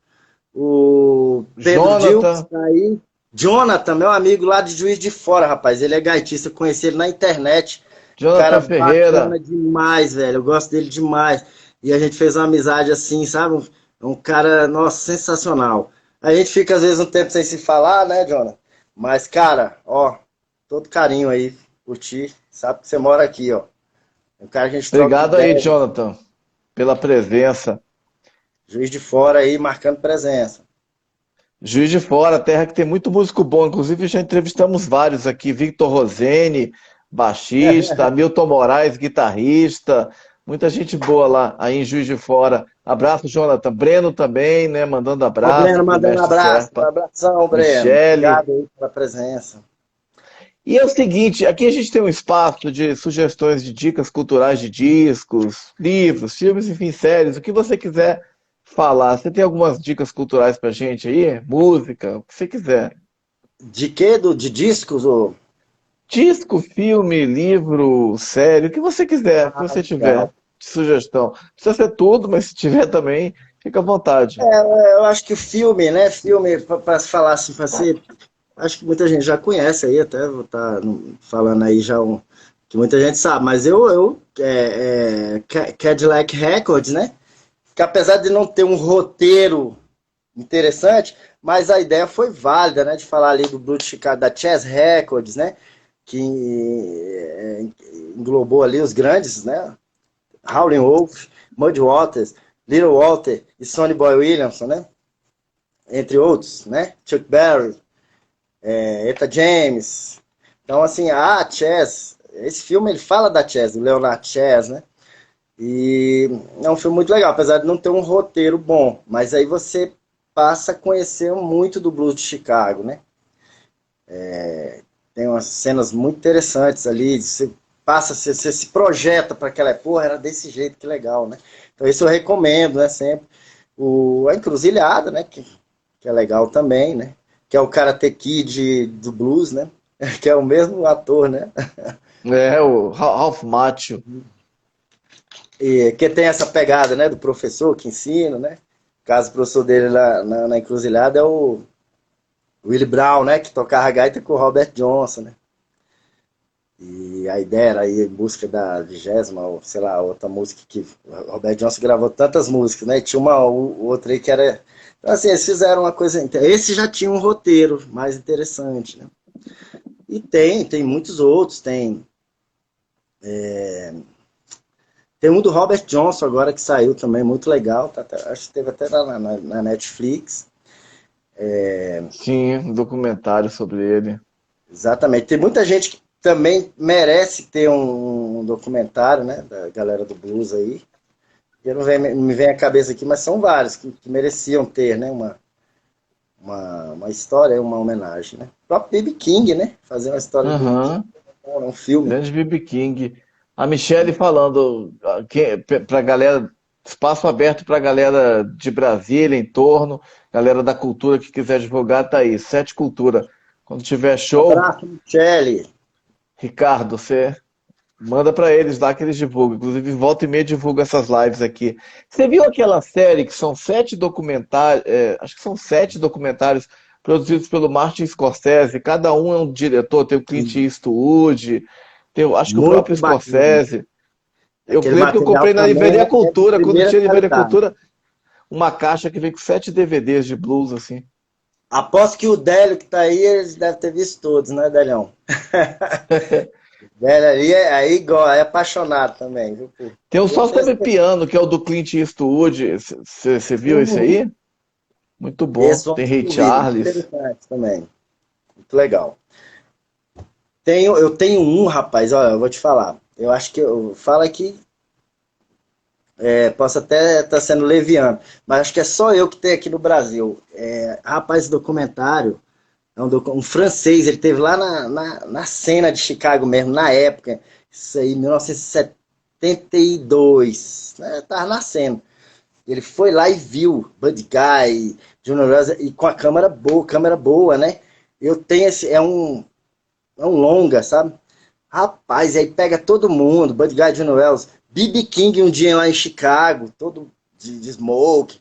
O Pedro Dilks
Jonathan,
tá aí. Jonathan, meu amigo lá de Juiz de Fora, rapaz. Ele é gaitista, eu conheci ele na internet. Cara
Jonathan
bacana
Ferreira.
demais, velho. Eu gosto dele demais. E a gente fez uma amizade assim, sabe? Um cara, nossa, sensacional. A gente fica às vezes um tempo sem se falar, né, Jonathan? Mas, cara, ó, todo carinho aí por ti. Sabe que você mora aqui, ó. Um cara que a gente troca
Obrigado aí,
ideia.
Jonathan, pela presença.
Juiz de Fora aí, marcando presença.
Juiz de Fora, terra que tem muito músico bom. Inclusive, já entrevistamos vários aqui. Victor Rosene, baixista, Hamilton Moraes, guitarrista. Muita gente boa lá aí em Juiz de Fora. Abraço, Jonathan. Breno também, né? Mandando
Ó,
abraço
Breno,
pro
mandando um
mestre
abraço. Um
Serpa.
abração, Breno.
Michele.
Obrigado aí pela presença.
E é o seguinte, aqui a gente tem um espaço de sugestões de dicas culturais de discos, livros, filmes, enfim, séries, o que você quiser falar. Você tem algumas dicas culturais pra gente aí? Música, o que você quiser.
De quê? De discos? Ou...
Disco, filme, livro, série, o que você quiser, o que
Ah,
você tiver
legal.
de sugestão. Não precisa ser tudo, mas se tiver também, fica à vontade.
Eu acho que o filme, né? Filme, para falar assim, para ser. Acho que muita gente já conhece aí, até vou estar falando aí já que muita gente sabe, mas Cadillac Records, né? Que apesar de não ter um roteiro interessante, mas a ideia foi válida, né? De falar ali do Blues de Chicago, da Chess Records, né? Que englobou ali os grandes, né? Howlin' Wolf, Muddy Waters, Little Walter e Sonny Boy Williamson, né? Entre outros, né? Chuck Berry, Etta James. Então, assim, a Chess, esse filme ele fala da Chess, do Leonard Chess, né? E é um filme muito legal, apesar de não ter um roteiro bom, mas aí você passa a conhecer muito do blues de Chicago, né? Tem umas cenas muito interessantes ali, você se projeta para aquela, porra, era desse jeito, que legal, né? Então isso eu recomendo, né, sempre. A Encruzilhada, né, que é legal também, né? Que é o Karate Kid do blues, né? Que é o mesmo ator, né?
É, o Ralph Macchio.
E que tem essa pegada, né, do professor que ensina, né? O caso, o professor dele na Encruzilhada é o Willie Brown, né? Que tocava gaita com o Robert Johnson, né? E a ideia era ir em busca da 20ª, ou sei lá, outra música que o Robert Johnson gravou tantas músicas, né? E tinha outra aí que era. Então, assim, eles fizeram uma coisa. Esse já tinha um roteiro mais interessante, né? E tem muitos outros. Tem um do Robert Johnson agora que saiu também, muito legal. Acho que teve até na Netflix.
Sim, um documentário sobre ele.
Exatamente. Tem muita gente que também merece ter um documentário, né? Da galera do blues aí. Eu não me vem à cabeça aqui, mas são vários que mereciam ter, né? Uma história, uma homenagem, né? O próprio B.B. King, né? Fazer uma história
Aham,
um filme.
grande B.B. King. A Michele falando para galera, espaço aberto para a galera de Brasília, em torno, galera da cultura que quiser divulgar, tá aí. Sete Cultura. Quando tiver show,
Abraço, Michele.
Ricardo, você manda para eles lá que eles divulgam. Inclusive, volta e meia divulga essas lives aqui. Você viu aquela série que são sete documentários, acho que são sete documentários produzidos pelo Martin Scorsese, cada um é um diretor, tem o Clint Eastwood, tem, acho que o próprio
Muito bacana.
Scorsese. Eu
Aquele
lembro que eu
material
comprei na
também
Livraria
é de
Cultura, quando
primeira
tinha Livraria
qualidade.
Cultura, uma caixa que vem com 7 DVDs de blues, assim.
Aposto que o Délio que tá aí, eles devem ter visto todos, né, Délio? Délio aí é apaixonado também, viu? Pô?
Tem o
Eu
Só
penso
Sobre Piano, que é o do Clint Eastwood. Você viu esse
que
aí? Muito bom.
esses vão
Tem Ray
ouvir, muito
Charles.
interessante também. Muito legal. Eu tenho um, rapaz, olha, eu vou te falar. Eu acho que eu falo aqui, posso até estar sendo leviano, mas acho que é só eu que tenho aqui no Brasil. Rapaz, esse documentário é um francês, ele teve lá na cena de Chicago mesmo, na época, isso aí, 1972, né, tava nascendo. Ele foi lá e viu Buddy Guy, Junior Wells, e com a câmera boa, né? Eu tenho esse, é um longa, sabe? Rapaz, aí pega todo mundo, Buddy Guy, Junior Wells, B.B. King um dia lá em Chicago, todo de smoke,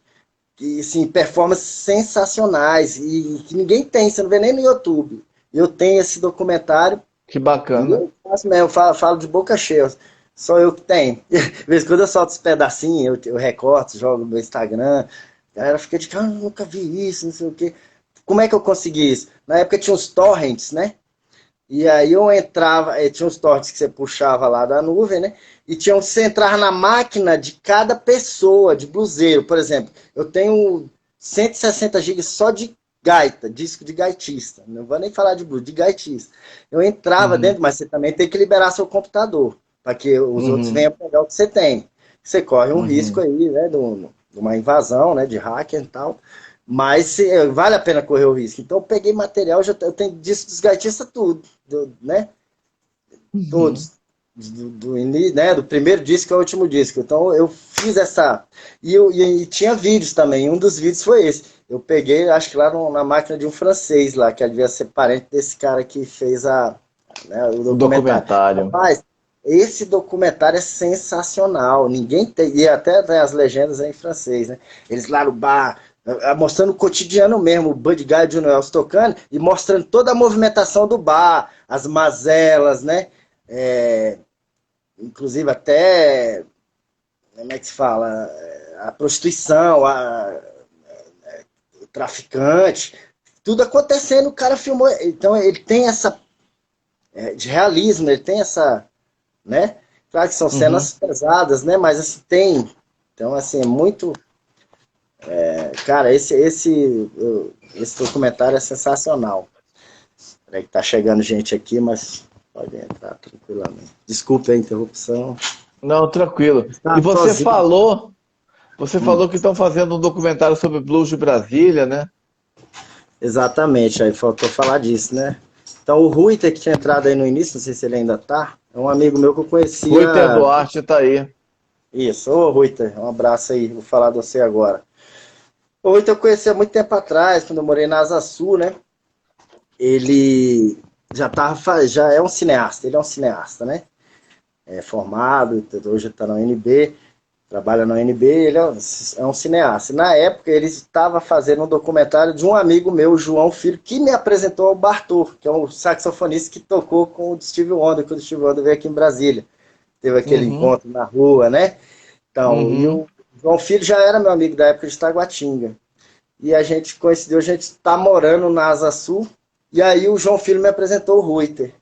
que assim, performances sensacionais e que ninguém tem, você não vê nem no YouTube. Eu tenho esse documentário
Que
e
bacana.
eu faço mesmo, falo de boca cheia. Só eu que tenho. De vez em quando eu solto os pedacinhos, eu recorto, jogo no meu Instagram. A galera fica de cara, nunca vi isso, não sei o quê. Como é que eu consegui isso? Na época tinha uns torrents, né? E aí eu entrava, tinha uns torrents que você puxava lá da nuvem, né? E tinha que você entrar na máquina de cada pessoa, de bluseiro. Por exemplo, eu tenho 160 gigas só de gaita, disco de gaitista. Não vou nem falar de blues, de gaitista. Eu entrava
Uhum,
dentro, mas você também tem que liberar seu computador, para que os outros
uhum,
venham pegar o que você tem. Você corre um risco
uhum.
aí, né, de uma invasão, né, de hacker e tal. Mas vale a pena correr o risco. Então eu peguei material, eu tenho disco dos gaitistas tudo, né?
Uhum.
Todos. Do primeiro disco ao último disco. Então eu fiz essa. E tinha vídeos também. Um dos vídeos foi esse. Eu peguei, acho que lá na máquina de um francês lá, que devia ser parente desse cara que fez o
O
documentário.
documentário.
Rapaz, esse documentário é sensacional. Ninguém tem. E até tem as legendas aí em francês, né? Eles lá no bar, mostrando o cotidiano mesmo, o Buddy Guy e o Junior Wells tocando e mostrando toda a movimentação do bar, as mazelas, né? É, inclusive até, como é que se fala, a prostituição, o traficante, tudo acontecendo, o cara filmou, então ele tem essa, de realismo, ele tem essa, né, claro que são
Uhum.
cenas pesadas, né, mas assim, tem, então assim, é muito, cara, esse documentário é sensacional. Peraí que tá chegando gente aqui, mas pode entrar tranquilamente. Desculpe a interrupção.
Não, tranquilo. E
Está sozinho.
você falou que estão fazendo um documentário sobre blues de Brasília, né?
Exatamente, aí faltou falar disso, né? Então o Rui que tinha entrado aí no início, não sei se ele ainda tá, é um amigo meu que eu
Reuter
conhecia.
Duarte está aí.
Isso, ô Rui, um abraço aí, vou falar de você agora. O Rui eu conheci há muito tempo atrás, quando eu morei na Asa Sul, né? Ele já é um cineasta, ele é um cineasta, né? É formado, hoje está na UNB, trabalha na UNB, ele é um cineasta. Na época, ele estava fazendo um documentário de um amigo meu, João Filho, que me apresentou ao Bartô, que é um saxofonista que tocou com o Steve Wonder, quando o Steve Wonder veio aqui em Brasília. Teve aquele
Uhum,
encontro na rua, né? Então, e
uhum.
o João Filho já era meu amigo da época de Taguatinga. E a gente coincidiu, a gente está morando na Asa Sul, e aí o João Filho me apresentou o Ruiter.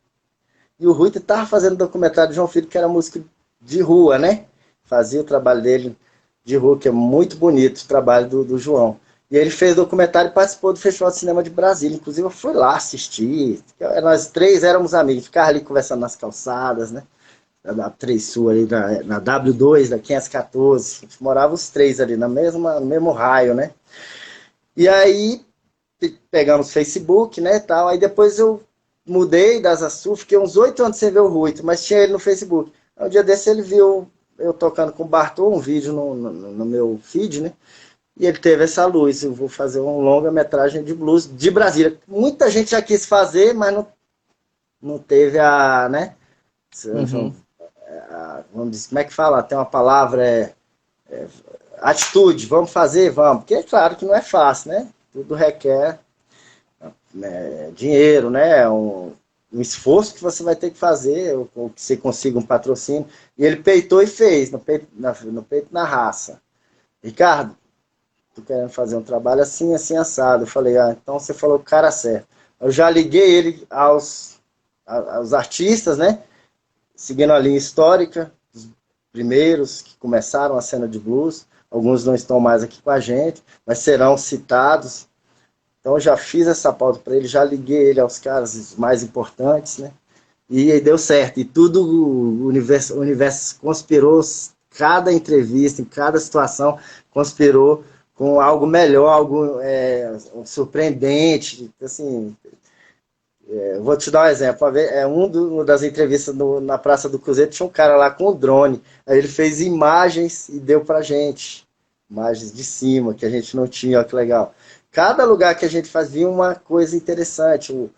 E o Rui estava fazendo documentário do João Filho, que era músico de rua, né? Fazia o trabalho dele de rua, que é muito bonito o trabalho do João. E ele fez documentário e participou do Festival de Cinema de Brasília. Inclusive, eu fui lá assistir. Nós três éramos amigos, ficava ali conversando nas calçadas, né? Na três Sul, ali na W2, da 514. A gente morava os três ali, no mesmo raio, né? E aí, pegamos Facebook, né, tal. Aí depois eu mudei da Asa Sul, fiquei uns 8 anos sem ver o Rui, mas tinha ele no Facebook. Um dia desse ele viu eu tocando com o Bartô, um vídeo no meu feed, né? E ele teve essa luz, eu vou fazer uma longa-metragem de blues de Brasília. Muita gente já quis fazer, mas não teve a, né? Vamos dizer, como é que fala? Tem uma palavra, atitude, vamos fazer, vamos. Porque é claro que não é fácil, né? Tudo requer dinheiro, né? Um esforço que você vai ter que fazer, ou que você consiga um patrocínio. E ele peitou e fez, no peito, na raça. Ricardo, tô querendo fazer um trabalho assim, assim, assado. Eu falei, então você falou o cara certo. Eu já liguei ele aos artistas, né? Seguindo a linha histórica, os primeiros que começaram a cena de blues. Alguns não estão mais aqui com a gente, mas serão citados. Então eu já fiz essa pauta para ele, já liguei ele aos caras mais importantes, né? E aí deu certo. E tudo, o universo conspirou, cada entrevista, em cada situação, conspirou com algo melhor, algo surpreendente. Assim, vou te dar um exemplo. Uma das entrevistas na Praça do Cruzeiro, tinha um cara lá com o drone. Aí ele fez imagens e deu pra gente. Imagens de cima, que a gente não tinha, olha que legal. Cada lugar que a gente fazia uma coisa interessante.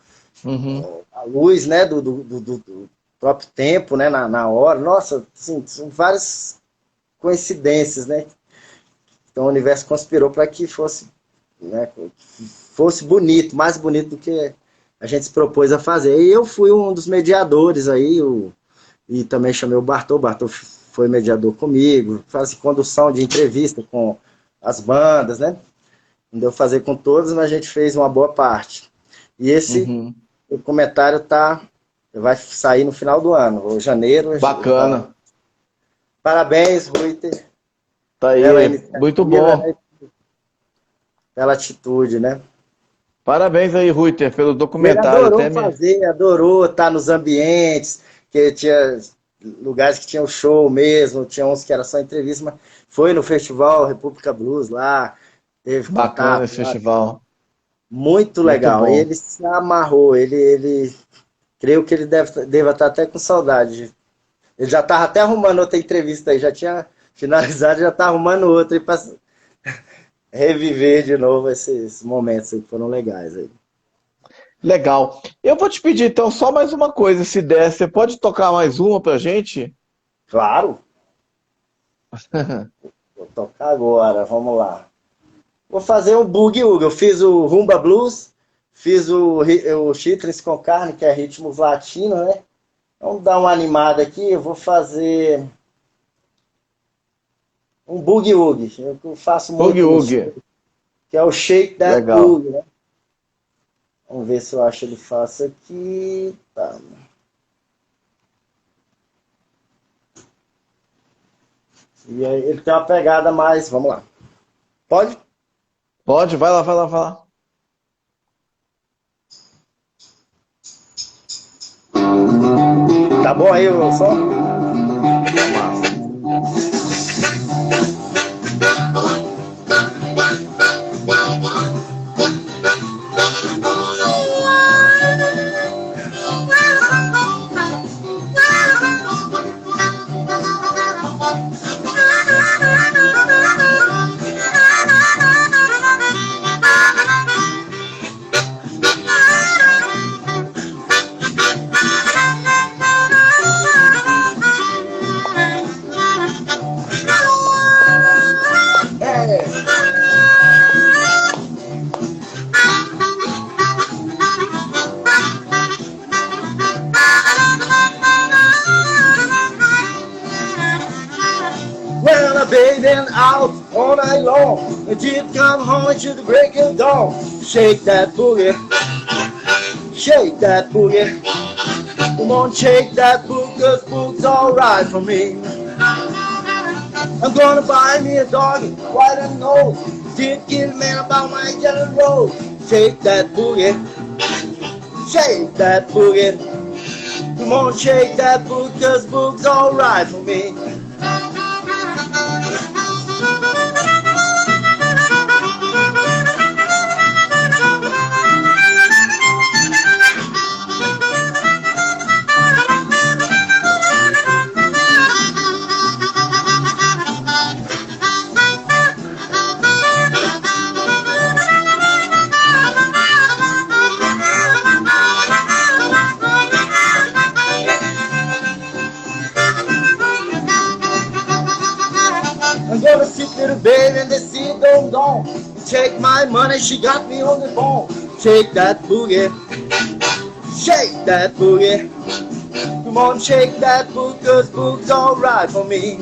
A luz, né, do próprio tempo, né, na hora. Nossa, assim, são várias coincidências, né? Então o universo conspirou para que fosse, né, fosse bonito, mais bonito do que a gente se propôs a fazer. E eu fui um dos mediadores aí, e também chamei o Bartô foi mediador comigo, faz condução de entrevista com as bandas, né? Não deu fazer com todas, mas a gente fez uma boa parte. E esse documentário vai sair no final do ano, ou janeiro.
Bacana.
Parabéns, Ruiter.
Tá aí, muito bom.
Pela atitude, né?
Parabéns aí, Ruiter, pelo documentário.
Ele adorou estar nos ambientes, que tinha lugares que tinham show mesmo, tinha uns que era só entrevista, mas foi no festival República Blues lá, teve
bacana esse festival.
Muito legal. Ele se amarrou, ele creio que ele deva estar até com saudade. Ele já estava até arrumando outra entrevista aí, já tinha finalizado, já está arrumando outra para reviver de novo esses momentos aí que foram legais aí.
Legal. Eu vou te pedir então só mais uma coisa, se der, você pode tocar mais uma pra gente?
Claro. Vou tocar agora, vamos lá. Vou fazer um boogie-woogie. Eu fiz o Rumba Blues, fiz o Chitlis com carne, que é ritmos latinos, né? Vamos dar uma animada aqui, eu vou fazer um boogie-woogie. Eu faço muito
boogie-woogie,
que é o Shake That Boogie, né? Vamos ver se eu acho ele fácil aqui. Tá. E aí, ele tem uma pegada mais... Vamos lá. Pode?
Pode, vai lá.
Tá bom aí o som? Been out all night long, and did come home to the break of dawn. Shake that boogie, shake that boogie. Come on, shake that boogie, 'cause boogie's alright for me. I'm gonna buy me a dog, white and nose. Did get a man about my yellow rose. Shake that boogie, shake that boogie. Come on, shake that boogie, 'cause boogie's alright for me. when the sea don't dawn. Take my money, she got me on the phone. Shake that boogie, shake that boogie. Come on, shake that boogie, 'cause boogie's alright for me.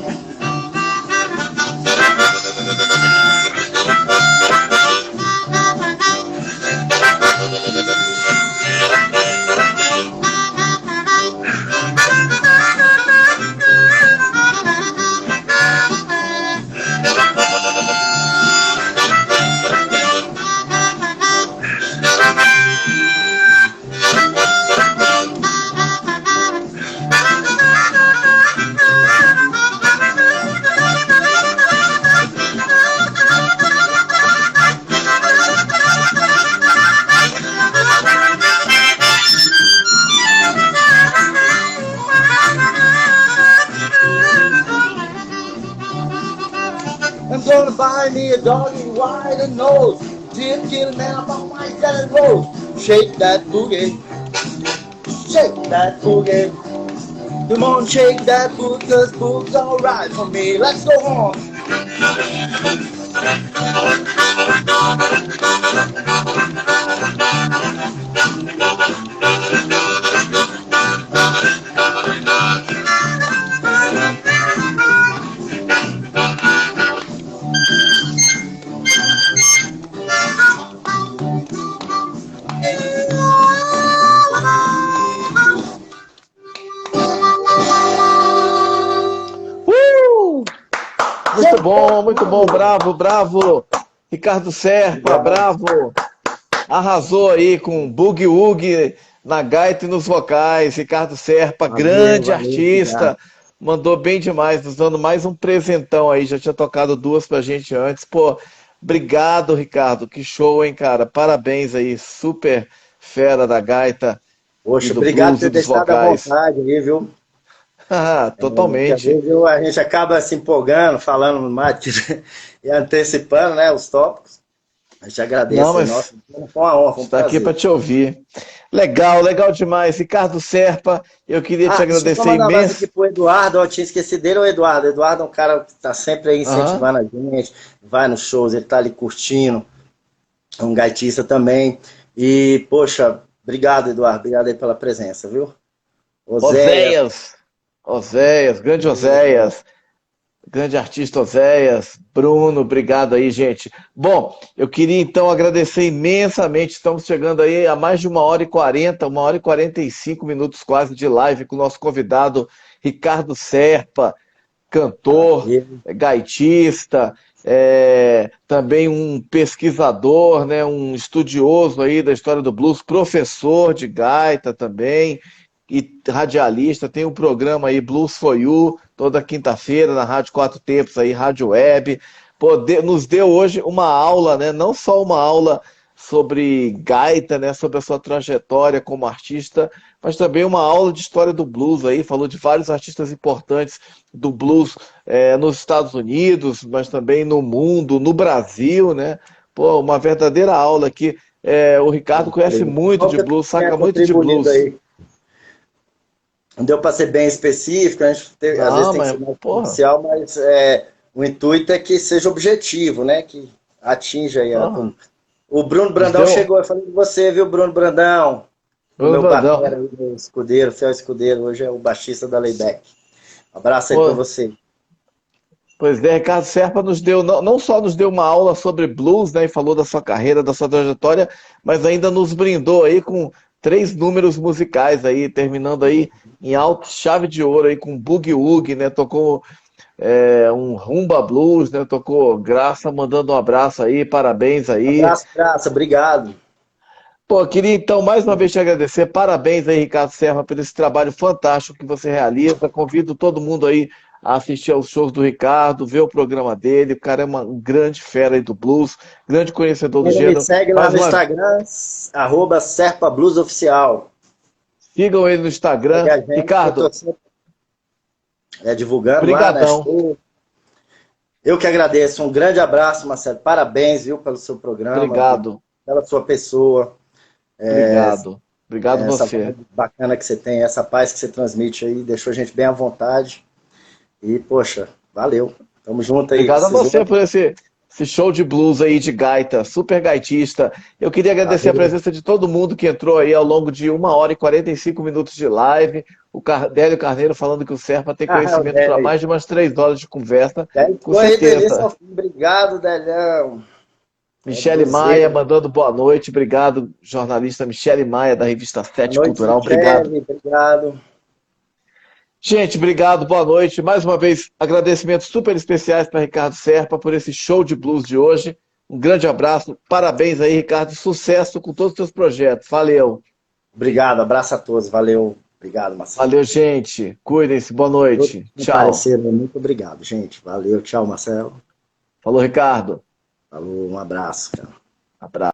I'm gonna buy me a doggy wide and nose. Jim kill man about my salad rolls. Shake that boogie, shake that boogie. Come on, shake that boogie, 'cause boogie's alright for me. Let's go on.
Muito bom, bravo, bravo. Ricardo Serpa, bravo. Arrasou aí com Boogie Woogie na gaita e nos vocais. Ricardo Serpa, grande artista. Mandou bem demais, nos dando mais um presentão aí. Já tinha tocado duas pra gente antes. Pô, obrigado, Ricardo. Que show, hein, cara? Parabéns aí, super fera da gaita.
Poxa, obrigado por ter deixado à vontade aí, viu?
Totalmente.
Às vezes a gente acaba se empolgando, falando mais e antecipando, né, os tópicos. A gente agradece.
Não, mas
nossa, foi uma honra,
está aqui para te ouvir. Legal, legal demais. Ricardo Serpa, eu queria te agradecer imenso.
Aqui pro Eduardo, eu tinha esquecido dele, o Eduardo. O Eduardo é um cara que está sempre aí incentivando a gente, vai nos shows, ele está ali curtindo. É um gaitista também. E, poxa, obrigado, Eduardo. Obrigado aí pela presença, viu?
Oséias, grande Oséias, grande artista Oséias, Bruno, obrigado aí, gente. Bom, eu queria então agradecer imensamente, estamos chegando aí a mais de 1h40, 1h45 minutos quase de live com o nosso convidado Ricardo Serpa, cantor, gaitista, também um pesquisador, né, um estudioso aí da história do blues, professor de gaita também, e radialista, tem um programa aí, Blues for You, toda quinta-feira na Rádio Quatro Tempos, aí, Rádio Web. Nos deu hoje uma aula, né? Não só uma aula sobre gaita, né? Sobre a sua trajetória como artista, mas também uma aula de história do blues aí, falou de vários artistas importantes do blues nos Estados Unidos, mas também no mundo, no Brasil, né? Pô, uma verdadeira aula aqui. O Ricardo conhece muito de blues, saca muito de blues. Aí.
Não deu para ser bem específico, a gente às vezes tem que ser mais comercial, mas o intuito é que seja objetivo, né? Que atinja aí. O Bruno Brandão chegou, eu falei de você, viu, Bruno Brandão? Meu parceiro, meu escudeiro, fiel escudeiro, hoje é o baixista da Layback. Um abraço aí para você.
Pois é, Ricardo Serpa nos deu, não só nos deu uma aula sobre blues, né? E falou da sua carreira, da sua trajetória, mas ainda nos brindou aí com 3 números musicais aí, terminando aí em alto, chave de ouro aí com Boogie Woogie, né? Tocou um Rumba Blues, né? Tocou Graça, mandando um abraço aí, parabéns aí.
Abraço, Graça, obrigado.
Pô, queria então mais uma vez te agradecer, parabéns aí, Ricardo Serpa, por esse trabalho fantástico que você realiza. Convido todo mundo aí a assistir aos shows do Ricardo, ver o programa dele. O cara é um grande fera aí do blues, grande conhecedor do gênero.
Me segue lá no Instagram, @SerpaBluesOficial.
Sigam ele no Instagram. Ricardo.
Divulgando
Obrigadão.
Lá, né? Eu que agradeço. Um grande abraço, Marcelo. Parabéns, viu, pelo seu programa.
Obrigado.
Pela sua pessoa.
Obrigado. Obrigado você.
Essa bacana que você tem, essa paz que você transmite aí, deixou a gente bem à vontade. E, poxa, valeu. Tamo junto aí.
Obrigado a você por esse esse show de blues aí de gaita, super gaitista. Eu queria agradecer a presença de todo mundo que entrou aí ao longo de 1 hora e 45 minutos de live. O Délio Carneiro falando que o Serpa tem conhecimento para mais de umas 3 horas de conversa. Com certeza.
Obrigado, Délio.
Michele Maia mandando boa noite. Obrigado, jornalista Michele Maia, da revista Sete Cultural. Obrigado.
Obrigado.
Gente, obrigado, boa noite. Mais uma vez, agradecimentos super especiais para Ricardo Serpa por esse show de blues de hoje. Um grande abraço, parabéns aí, Ricardo. Sucesso com todos os seus projetos. Valeu.
Obrigado, abraço a todos. Valeu. Obrigado, Marcelo.
Valeu, gente. Cuidem-se. Boa noite. Tchau.
Muito obrigado, gente. Valeu. Tchau, Marcelo.
Falou, Ricardo.
Falou, um abraço, cara.
Abraço.